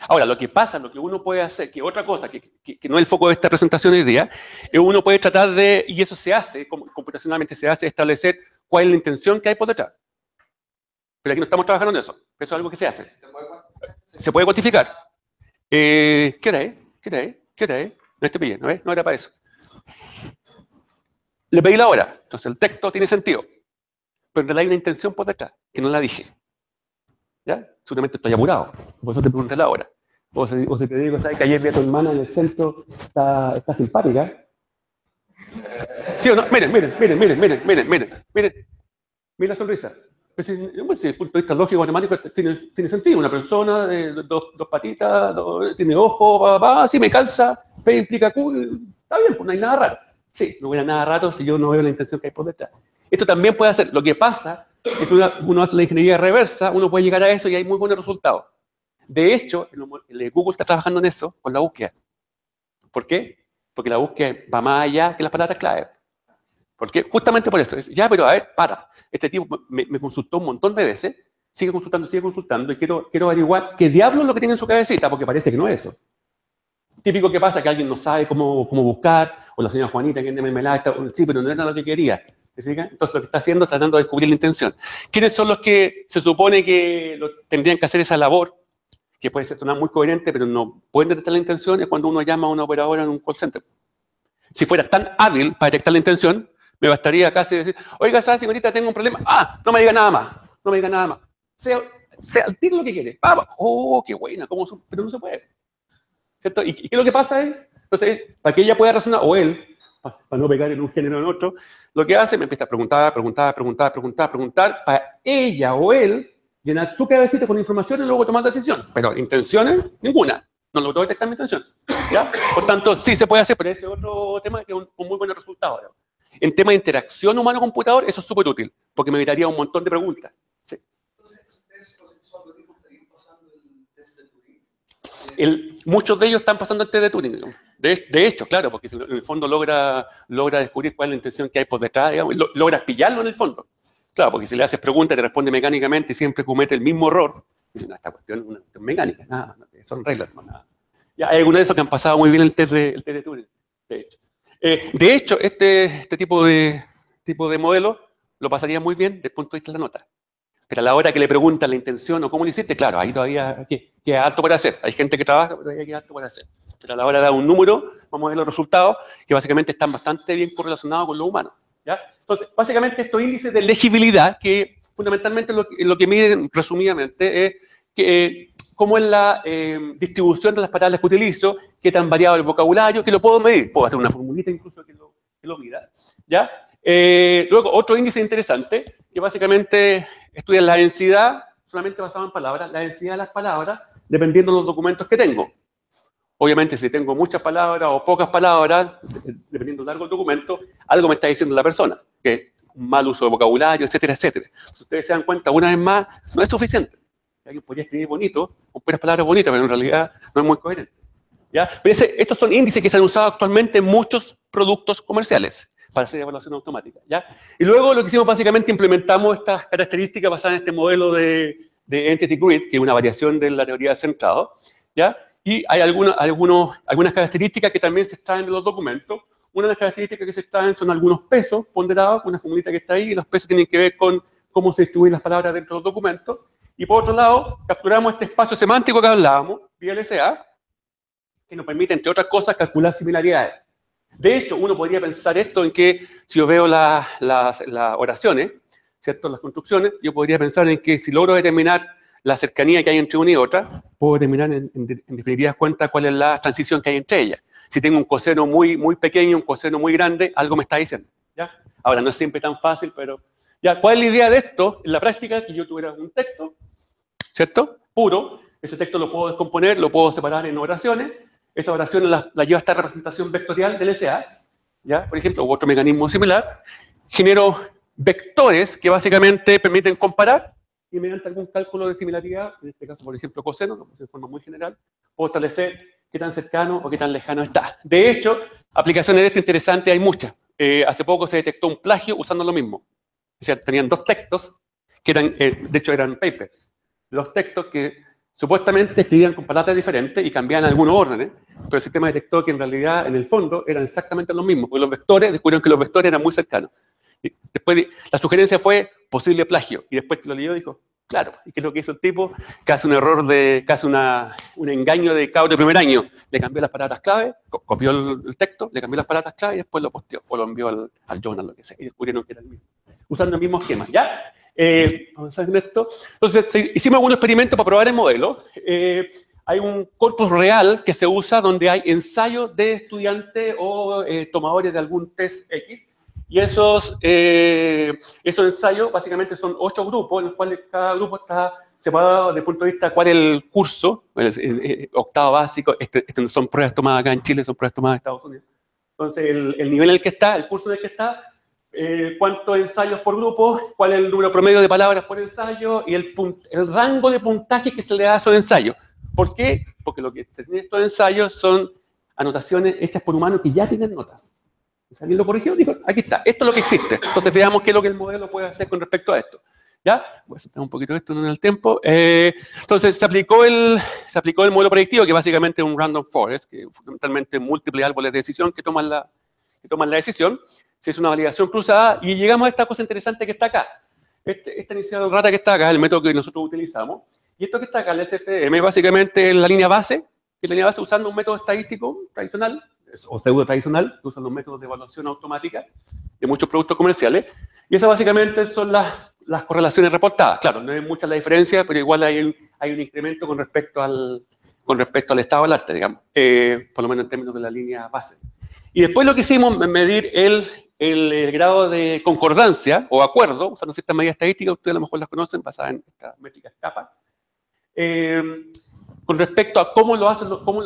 Ahora, lo que pasa, lo que uno puede hacer, que otra cosa, que no es el foco de esta presentación hoy día, es uno puede tratar de, y eso se hace, computacionalmente se hace, establecer cuál es la intención que hay por detrás. Pero aquí no estamos trabajando en eso. Eso es algo que se hace. ¿Se puede cuantificar? ¿Qué hora es? ¿Qué hora es? No te pillé, ¿no ves? No era para eso. Le pedí la hora. Entonces el texto tiene sentido. Pero en realidad hay una intención por detrás, que no la dije. ¿Ya? Seguramente estoy apurado. Por eso te pregunté la hora. O si te digo, ¿sabes que ayer vi a tu hermana en el centro? Está simpática. ¿Sí o no? Miren. Miren la sonrisa. Desde el punto de vista lógico, matemático, tiene sentido. Una persona de dos patitas, tiene ojo, sí me calza, P implica Q, está bien, pues no hay nada raro. Sí, no hubiera nada raro si yo no veo la intención que hay por detrás. Esto también puede hacer. Lo que pasa es que uno hace la ingeniería reversa, uno puede llegar a eso y hay muy buenos resultados. De hecho, Google está trabajando en eso con la búsqueda. ¿Por qué? Porque la búsqueda va más allá que las palabras clave. ¿Por qué? Justamente por eso. Ya, pero a ver, para. Este tipo me consultó un montón de veces, sigue consultando, y quiero averiguar qué diablo es lo que tiene en su cabecita, porque parece que no es eso. Típico que pasa que alguien no sabe cómo buscar, o la señora Juanita que es de mermelada, sí, pero no era lo que quería. Entonces lo que está haciendo es tratando de descubrir la intención. ¿Quiénes son los que se supone que tendrían que hacer esa labor? Que puede ser muy coherente, pero no pueden detectar la intención, es cuando uno llama a una operadora en un call center. Si fuera tan hábil para detectar la intención, me bastaría casi decir, oiga, ¿sabes, señorita, tengo un problema? Ah, no me diga nada más. Sea al tiro lo que quiere. Oh, qué buena, pero no se puede. ¿Cierto? ¿Y qué es lo que pasa ahí? Entonces, para que ella pueda razonar, o él, para no pegar en un género o en otro, lo que hace, me empieza a preguntar, para ella o él llenar su cabecita con información y luego tomar decisión. Pero intenciones, ninguna. No logró detectar mi intención. ¿Ya? Por tanto, sí se puede hacer, pero ese es otro tema que es un muy buen resultado. ¿No? En tema de interacción humano-computador, eso es súper útil, porque me evitaría un montón de preguntas. ¿Sí? Entonces, ¿esos algoritmos estarían pasando el test de Turing? Muchos de ellos están pasando el test de Turing. De hecho, claro, porque en el fondo logra descubrir cuál es la intención que hay por detrás, digamos, y logras pillarlo en el fondo. Claro, porque si le haces preguntas, te responde mecánicamente y siempre comete el mismo error. Dicen, no, esta cuestión es una cuestión mecánica, nada, son reglas, no, nada. Ya, hay algunos de esos que han pasado muy bien el test de Turing, de hecho. De hecho, este tipo de modelo lo pasaría muy bien desde el punto de vista de la nota. Pero a la hora que le preguntan la intención o cómo lo hiciste, claro, ahí todavía queda harto por hacer. Hay gente que trabaja, pero todavía queda harto por hacer. Pero a la hora de dar un número, vamos a ver los resultados, que básicamente están bastante bien correlacionados con lo humano. ¿Ya? Entonces, básicamente estos índices de legibilidad, que fundamentalmente lo que miden resumidamente es cómo es la distribución de las palabras que utilizo, qué tan variado el vocabulario, que lo puedo medir. Puedo hacer una formulita incluso que lo mida. ¿Ya? Luego, otro índice interesante, que básicamente estudia la densidad, solamente basado en palabras, la densidad de las palabras, dependiendo de los documentos que tengo. Obviamente, si tengo muchas palabras o pocas palabras, dependiendo del largo del documento, algo me está diciendo la persona, que un mal uso de vocabulario, etcétera, etcétera. Si ustedes se dan cuenta, una vez más, no es suficiente. Alguien podría escribir bonito, con puras palabras bonitas, pero en realidad no es muy coherente. ¿Ya? Pero estos son índices que se han usado actualmente en muchos productos comerciales para hacer evaluación automática. ¿Ya? Y luego lo que hicimos básicamente implementamos estas características basadas en este modelo de Entity Grid, que es una variación de la teoría del centrado. ¿Ya? Y hay algunas características que también se extraen de los documentos. Una de las características que se extraen son algunos pesos ponderados, una formulita que está ahí, y los pesos tienen que ver con cómo se distribuyen las palabras dentro de los documentos. Y por otro lado, capturamos este espacio semántico que hablábamos, vía LSA, que nos permite, entre otras cosas, calcular similaridades. De hecho, uno podría pensar esto en que, si yo veo las oraciones, ¿cierto? Las construcciones, yo podría pensar en que si logro determinar la cercanía que hay entre una y otra, puedo determinar en definitiva cuenta cuál es la transición que hay entre ellas. Si tengo un coseno muy, muy pequeño, un coseno muy grande, algo me está diciendo. ¿Ya? Ahora, no es siempre tan fácil, pero... ¿ya? ¿Cuál es la idea de esto? En la práctica, que yo tuviera un texto, ¿cierto? Puro. Ese texto lo puedo descomponer, lo puedo separar en oraciones. Esas oraciones las llevo a esta representación vectorial del SA, ¿ya? Por ejemplo, u otro mecanismo similar. Genero vectores que básicamente permiten comparar y mediante algún cálculo de similaridad, en este caso, por ejemplo, coseno, lo puse de forma muy general, puedo establecer qué tan cercano o qué tan lejano está. De hecho, aplicaciones de esto interesantes hay muchas. Hace poco se detectó un plagio usando lo mismo. O sea, tenían dos textos que eran, de hecho, eran papers. Los textos que supuestamente escribían con palabras diferentes y cambiaban algunos órdenes, pero el sistema detectó que en realidad, en el fondo, eran exactamente los mismos, porque los vectores, descubrieron que los vectores eran muy cercanos. Y después, la sugerencia fue posible plagio, y después que lo leyó dijo, claro, ¿y qué es lo que hizo el tipo? Que hace un error que hace un engaño de cabro de primer año, le cambió las palabras clave, copió el texto, le cambió las palabras clave y después lo posteó, o lo envió al journal, lo que sea, y descubrieron que era el mismo, usando el mismo esquema, ¿ya? Vamos a ver esto. Entonces, hicimos algún experimento para probar el modelo. Hay un corpus real que se usa donde hay ensayos de estudiantes o tomadores de algún test X. Y esos ensayos básicamente son 8 grupos, en los cuales cada grupo está separado desde el punto de vista cuál es el curso, octavo básico. No son pruebas tomadas acá en Chile, son pruebas tomadas en Estados Unidos. Entonces, el nivel en el que está, el curso en el que está, cuántos ensayos por grupo, cuál es el número promedio de palabras por ensayo y el rango de puntaje que se le da a esos ensayos. ¿Por qué? Porque lo que tienen estos ensayos son anotaciones hechas por humanos que ya tienen notas. Si alguien lo corrigió, dijo, aquí está, esto es lo que existe. Entonces veamos qué es lo que el modelo puede hacer con respecto a esto. ¿Ya? Voy a saltar un poquito esto en el tiempo. Entonces se aplicó el modelo predictivo, que básicamente es un random forest, que fundamentalmente múltiples árboles de decisión que toman la decisión. Se hizo una validación cruzada y llegamos a esta cosa interesante que está acá. Este iniciador rata que está acá, el método que nosotros utilizamos. Y esto que está acá, el SFM, básicamente es la línea base, que es la línea base usando un método estadístico tradicional, o pseudo tradicional, que usan los métodos de evaluación automática de muchos productos comerciales. Y esas básicamente son las correlaciones reportadas. Claro, no es mucha la diferencia, pero igual hay un incremento con respecto al estado del arte, digamos, por lo menos en términos de la línea base. Y después lo que hicimos es medir el grado de concordancia o acuerdo, usando ciertas medidas estadísticas, ustedes a lo mejor las conocen, basadas en estas métricas CAPA, con respecto a cómo lo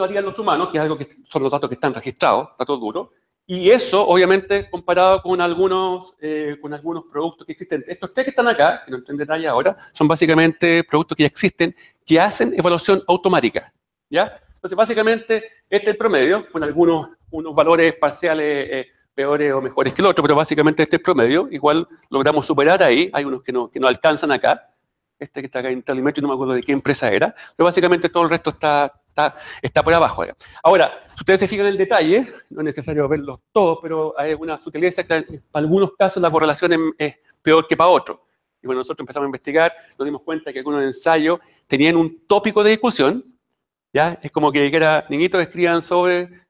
harían los humanos, que es algo que son los datos que están registrados, datos duros, y eso, obviamente, comparado con algunos productos que existen. Estos tres que están acá, que no entré en detalle ahora, son básicamente productos que ya existen, que hacen evaluación automática, ¿ya? Entonces, básicamente, este es el promedio, con unos valores parciales peores o mejores que el otro, pero básicamente este es el promedio. Igual logramos superar ahí, hay unos que no alcanzan acá. Este que está acá en Talimetro, no me acuerdo de qué empresa era, pero básicamente todo el resto está por abajo. Ahora, si ustedes se fijan en el detalle, no es necesario verlos todos, pero hay alguna sutileza que en algunos casos la correlación es peor que para otros. Y bueno, nosotros empezamos a investigar, nos dimos cuenta que algunos ensayos tenían un tópico de discusión, ¿ya? Es como que dijera, niñitos escriban sobre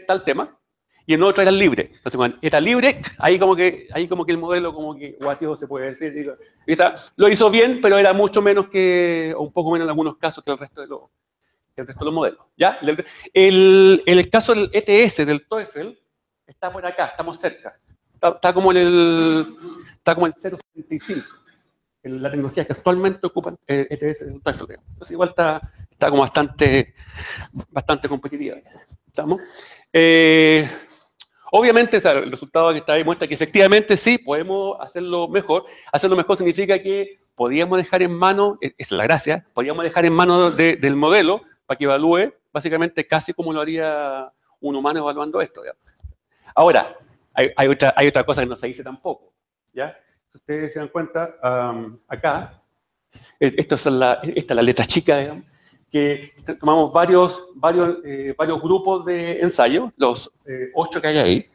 tal tema, y en otro era libre. Entonces, cuando era libre, ahí como que el modelo como que guateó, se puede decir. Digo, lo hizo bien, pero era mucho menos o un poco menos en algunos casos que el resto de los modelos. ¿Ya? El caso del ETS, del TOEFL, está por acá, estamos cerca. Está como en el 0.75. La tecnología que actualmente ocupan ETS del TOEFL. Entonces, igual está como bastante competitiva. ¿Estamos? Obviamente, o sea, el resultado que está ahí muestra que efectivamente sí, podemos hacerlo mejor. Hacerlo mejor significa que podíamos dejar en manos, esa es la gracia, podíamos dejar en manos del modelo para que evalúe básicamente casi como lo haría un humano evaluando esto. ¿Ya? Ahora, hay otra cosa que no se dice tampoco. ¿Ya? Si ustedes se dan cuenta, acá, esta es la letra chica, digamos, que tomamos varios grupos de ensayo, los 8 que hay ahí,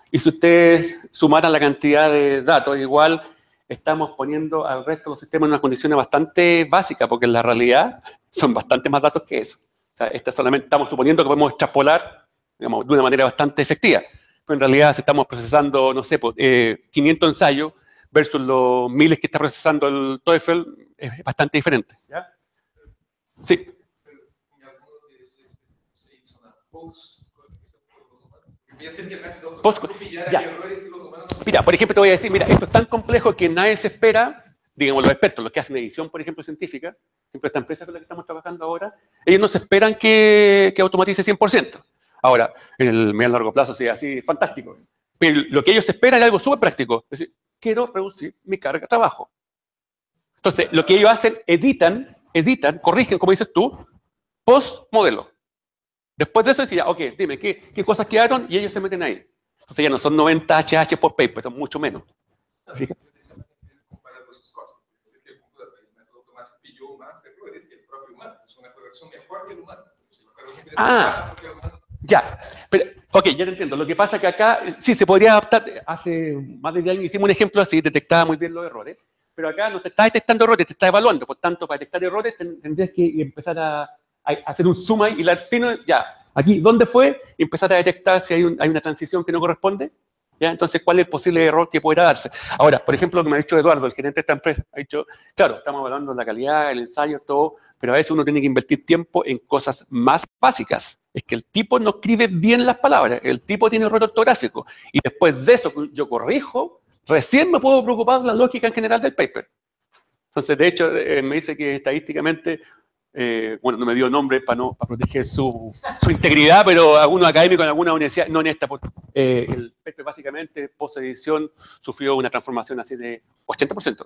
y si ustedes sumaran la cantidad de datos, igual estamos poniendo al resto de los sistemas en unas condiciones bastante básicas, porque en la realidad son bastante más datos que eso. O sea, solamente estamos suponiendo que podemos extrapolar, digamos, de una manera bastante efectiva, pero en realidad si estamos procesando, no sé, 500 ensayos versus los miles que está procesando el TOEFL, es bastante diferente. ¿Ya? Sí. Mira, por ejemplo, te voy a decir, mira, esto es tan complejo que nadie se espera, digamos, los expertos, los que hacen edición, por ejemplo, científica, por ejemplo, esta empresa con la que estamos trabajando ahora, ellos no se esperan que automatice 100%. Ahora, en el medio y largo plazo sea así, fantástico. Pero lo que ellos esperan es algo súper práctico, es decir, quiero reducir mi carga de trabajo. Entonces, lo que ellos hacen, editan, corrigen, como dices tú, post-modelo. Después de eso decía, ok, dime, ¿qué cosas quedaron? Y ellos se meten ahí. Entonces ya no son 90 HH por paper, son mucho menos. ¿Fíjate? Ya. Pero, ok, ya te entiendo. Lo que pasa es que acá, sí, se podría adaptar. Hace más de 10 años hicimos un ejemplo así, detectaba muy bien los errores. Pero acá no te está detectando errores, te está evaluando. Por tanto, para detectar errores tendrías que empezar a hacer un zoom ahí y hilar fino, ya, aquí, ¿dónde fue? Y empezar a detectar si hay una transición que no corresponde, ¿ya? Entonces, ¿cuál es el posible error que pudiera darse? Ahora, por ejemplo, lo que me ha dicho Eduardo, el gerente de esta empresa, ha dicho, claro, estamos evaluando la calidad, el ensayo, todo, pero a veces uno tiene que invertir tiempo en cosas más básicas. Es que el tipo no escribe bien las palabras, el tipo tiene error ortográfico, y después de eso yo corrijo, recién me puedo preocupar de la lógica en general del paper. Entonces, de hecho, me dice que estadísticamente, bueno, no me dio nombre para proteger su integridad, pero algunos académicos en alguna universidad, no en esta, el paper básicamente, post-edición, sufrió una transformación así de 80%.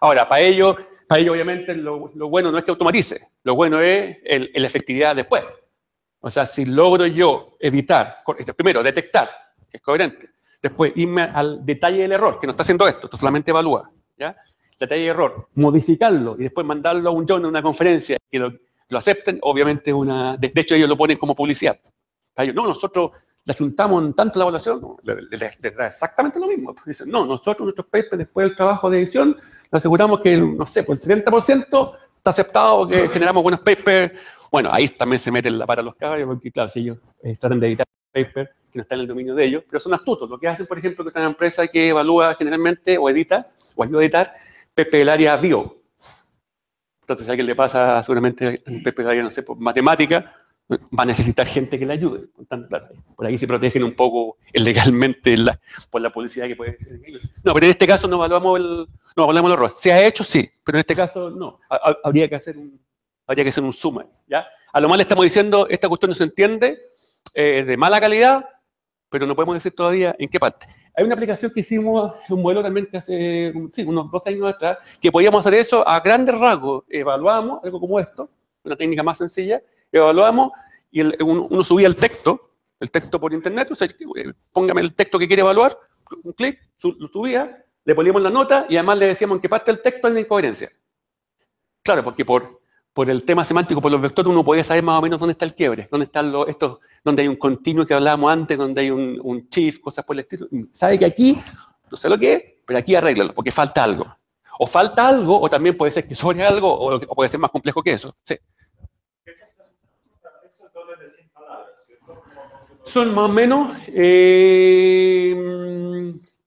Ahora, para ello obviamente, lo bueno no es que automatice, lo bueno es la efectividad después. O sea, si logro yo editar, primero detectar, que es coherente, después irme al detalle del error, que no está haciendo esto solamente evalúa, ¿ya? Detalle de error, modificarlo y después mandarlo a un journal, a una conferencia, que lo acepten, obviamente de hecho ellos lo ponen como publicidad. Para ellos, no, nosotros le achuntamos tanto la evaluación, no, les da exactamente lo mismo. Dicen, no, nosotros nuestros papers después del trabajo de edición, le aseguramos que, no sé, por el 70% está aceptado, que generamos buenos papers. Bueno, ahí también se meten la pata a los caballos, porque claro, si ellos tratan de editar papers que no están en el dominio de ellos, pero son astutos. Lo que hacen, por ejemplo, que está en una empresa que evalúa generalmente o edita, o ayuda a editar, PP del área bio. Entonces, si a alguien le pasa seguramente un PP del área, no sé, por matemática, va a necesitar gente que le ayude. Por ahí se protegen un poco legalmente por la publicidad que puede ser. No, pero en este caso no evaluamos el error. Se ha hecho, sí, pero en este caso no. Habría que hacer un zoom, ¿ya? A lo más le estamos diciendo, esta cuestión no se entiende, de mala calidad, pero no podemos decir todavía en qué parte. Hay una aplicación que hicimos, un modelo realmente hace unos 2 años atrás, que podíamos hacer eso a grandes rasgos. Evaluamos algo como esto, una técnica más sencilla, evaluamos, y uno subía el texto por internet, o sea, póngame el texto que quiere evaluar, un clic, lo subía, le poníamos la nota y además le decíamos en qué parte del texto hay una incoherencia. Claro, porque por el tema semántico, por los vectores, uno podía saber más o menos dónde está el quiebre, dónde están donde hay un continuo que hablábamos antes, donde hay un shift, cosas por el estilo. Sabe que aquí, no sé lo que es, pero aquí arréglalo, porque falta algo. O falta algo, o también puede ser que sobre algo, o puede ser más complejo que eso. Sí. Son más o menos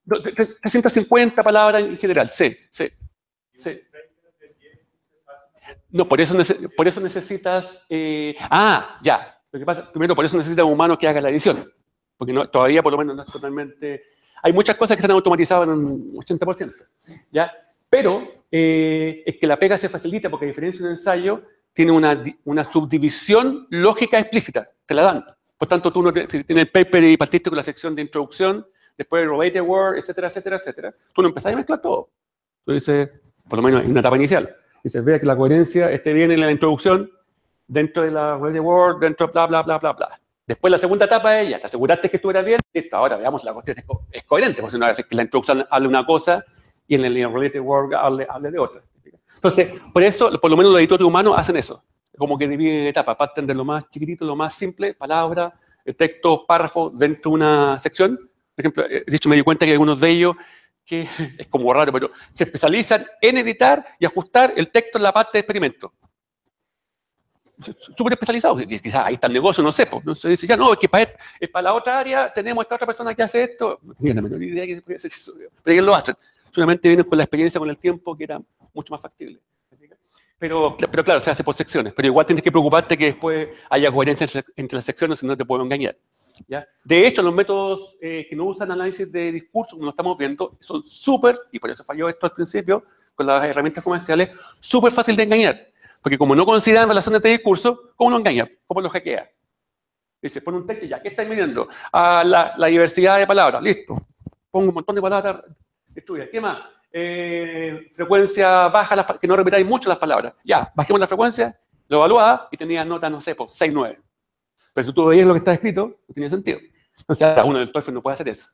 350 palabras en general, sí. No, por eso necesitas... ya. Lo que pasa, primero, por eso necesitas un humano que haga la edición. Porque todavía, por lo menos, no es totalmente... Hay muchas cosas que se han automatizado en un 80%. ¿Ya? Pero es que la pega se facilita porque, a diferencia de un ensayo, tiene una subdivisión lógica explícita. Te la dan. Por tanto, tú si tienes el paper y partiste con la sección de introducción, después related word, etcétera, etcétera, etcétera, tú no empezás a mezclar todo. Tú dices, por lo menos en una etapa inicial, dices, vea que la coherencia esté bien en la introducción, dentro de la related word, dentro de bla, bla, bla, bla, bla. Después la segunda etapa es, ya te aseguraste que estuviera bien, listo, ahora veamos si la cuestión es coherente, porque si no, a veces que la introducción hable una cosa y en el related word hable de otra. Entonces, por eso, por lo menos los editores humanos hacen eso. Como que dividen en etapas, parten de lo más chiquitito, lo más simple, palabra, texto, párrafo, dentro de una sección. Por ejemplo, de hecho me di cuenta que algunos de ellos, que es como raro, pero se especializan en editar y ajustar el texto en la parte de experimento. Súper especializado, quizás ahí está el negocio, no sé, pues, no se dice, ya no, es que es para la otra área, tenemos esta otra persona que hace esto. No tiene la menor idea que se puede hacer eso, pero ellos lo hacen. Solamente vienen con la experiencia, con el tiempo, que era mucho más factible. Pero claro, se hace por secciones. Pero igual tienes que preocuparte que después haya coherencia entre las secciones, si no te puedo engañar. ¿Ya? De hecho, los métodos que no usan análisis de discurso, como lo estamos viendo, son súper, y por eso falló esto al principio, con las herramientas comerciales, súper fácil de engañar. Porque como no consideran relaciones de discurso, ¿cómo lo engaña? ¿Cómo lo hackea? Dice, pone un texto y ya, ¿qué estáis midiendo? La diversidad de palabras, listo. Pongo un montón de palabras, estudia. ¿Qué más? Frecuencia baja, que no repitáis mucho las palabras. Ya, bajemos la frecuencia, lo evaluaba y tenía nota, no sé, por 6, 9. Pero si tú veías lo que está escrito, no tenía sentido. Entonces, ahora uno del TOEFL no puede hacer eso.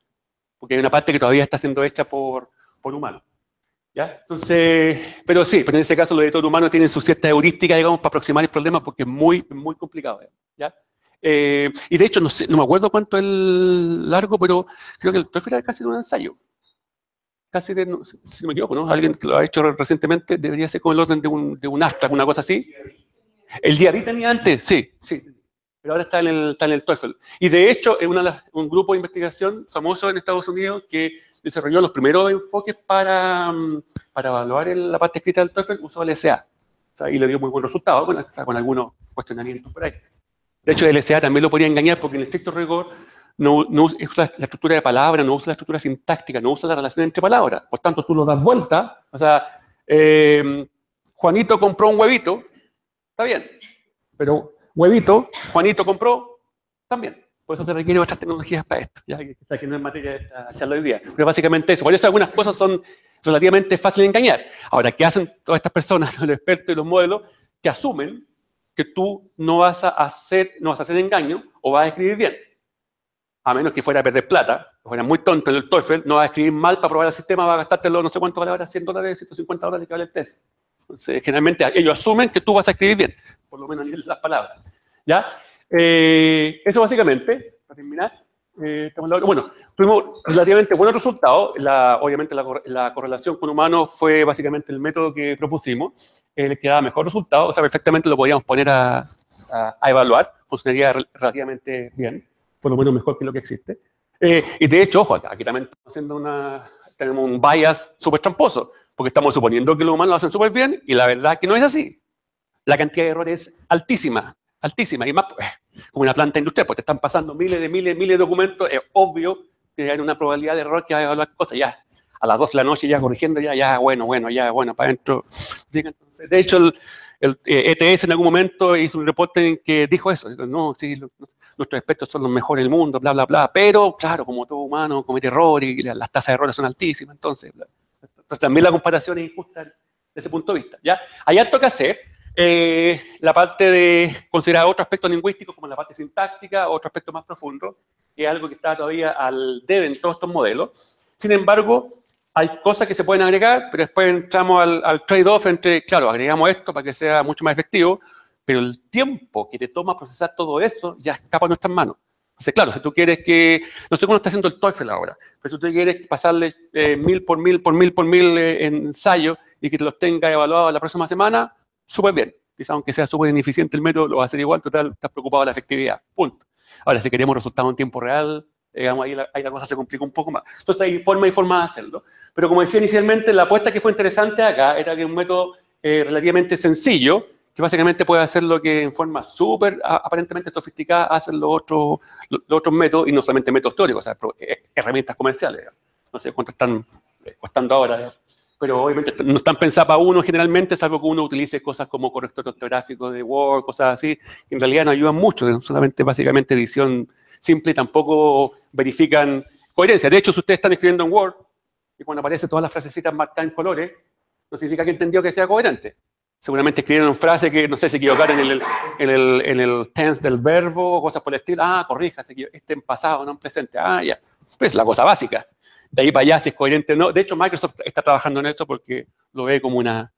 Porque hay una parte que todavía está siendo hecha por humanos. ¿Ya? Entonces, pero en ese caso los editores humanos tienen su cierta heurística, digamos, para aproximar el problema porque es muy, muy complicado. ¿Ya? Y de hecho, no me acuerdo cuánto es el largo, pero creo que el TOEFL era casi de un ensayo. Casi si no me equivoco, ¿no? Alguien que lo ha hecho recientemente debería ser con el orden de un abstract, una cosa así. El GRE tenía antes, sí. Pero ahora está en el TOEFL. Y de hecho, es un grupo de investigación famoso en Estados Unidos que desarrolló los primeros enfoques para evaluar la parte escrita del TOEFL, usó LSA. O sea, y le dio muy buen resultado, con algunos cuestionamientos por ahí. De hecho, el LSA también lo podría engañar porque en estricto rigor no usa la estructura de palabra, no usa la estructura sintáctica, no usa la relación entre palabras. Por tanto, tú lo das vuelta. O sea, Juanito compró un huevito, está bien. Pero huevito, Juanito compró, también. Por eso se requieren otras tecnologías para esto, ya que no es materia de esta charla hoy día. Pero básicamente eso. Por eso algunas cosas son relativamente fáciles de engañar. Ahora, ¿qué hacen todas estas personas, los expertos y los modelos, que asumen que tú no vas a hacer engaño o vas a escribir bien? A menos que fuera a perder plata, que fuera muy tonto en el TOEFL, no vas a escribir mal para probar el sistema, vas a gastártelo no sé cuántas palabras, $100, $150 que vale el test. Entonces, generalmente ellos asumen que tú vas a escribir bien, por lo menos en las palabras. ¿Ya? Eso básicamente, para terminar. Bueno, tuvimos relativamente buenos resultados. Obviamente la correlación con humanos fue básicamente el método que propusimos. El que daba mejor resultado, o sea, perfectamente lo podíamos poner a evaluar. Funcionaría relativamente bien, por lo menos mejor que lo que existe. Y de hecho, ojo, aquí también tenemos un bias súper tramposo, porque estamos suponiendo que los humanos lo hacen súper bien, y la verdad es que no es así. La cantidad de errores es altísima, y más como una planta industrial, porque te están pasando miles de documentos, es obvio que hay una probabilidad de error que va a evaluar cosas, ya a las 12 de la noche ya corrigiendo, bueno, para adentro. Entonces, de hecho, el ETS en algún momento hizo un reporte en que dijo eso, no, sí, nuestros expertos son los mejores del mundo, bla, bla, bla, pero claro, como todo humano comete error y las tasas de errores son altísimas, entonces también la comparación es injusta desde ese punto de vista, ¿ya? Hay harto que hacer. La parte de considerar otro aspecto lingüístico, como la parte sintáctica, otro aspecto más profundo, que es algo que está todavía al debe en todos estos modelos. Sin embargo, hay cosas que se pueden agregar, pero después entramos al trade-off entre, claro, agregamos esto para que sea mucho más efectivo, pero el tiempo que te toma procesar todo eso ya escapa a nuestras manos. Entonces, claro, si tú quieres que, no sé cómo está haciendo el TOEFL ahora, pero si tú quieres pasarle 1000 por 1000 por 1000 por 1000 ensayos y que te los tenga evaluados la próxima semana, súper bien. Quizás aunque sea súper ineficiente el método, lo va a hacer igual, total, estás preocupado de la efectividad. Punto. Ahora, si queremos resultados en tiempo real, digamos, ahí la cosa se complica un poco más. Entonces hay forma y forma de hacerlo. Pero como decía inicialmente, la apuesta que fue interesante acá era que un método relativamente sencillo, que básicamente puede hacer lo que en forma súper aparentemente sofisticada hacen los otros métodos, y no solamente métodos teóricos, o sea, herramientas comerciales. No sé cuánto están costando ahora, pero obviamente no están pensadas para uno generalmente, salvo que uno utilice cosas como corrector ortográfico de Word, cosas así, que en realidad no ayudan mucho, son solamente básicamente edición simple y tampoco verifican coherencia. De hecho, si ustedes están escribiendo en Word y cuando aparecen todas las frasecitas marcadas en colores, no significa que entendió que sea coherente. Seguramente escribieron frases que, no sé, se equivocaron en el tense del verbo o cosas por el estilo. Ah, corrija, este en pasado, no en presente. Ah, ya. Pues la cosa básica. De ahí para allá, si es coherente o no. De hecho, Microsoft está trabajando en eso porque lo ve como una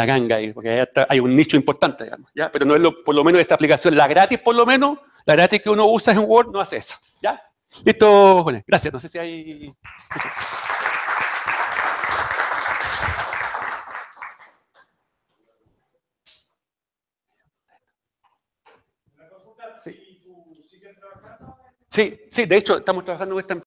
ganga ahí, porque hay un nicho importante, digamos, ¿ya? Pero no es por lo menos esta aplicación, la gratis por lo menos, la gratis que uno usa en Word no hace eso, ¿ya? Listo, bueno, gracias, no sé si hay... Sí. Sí, de hecho, estamos trabajando en esta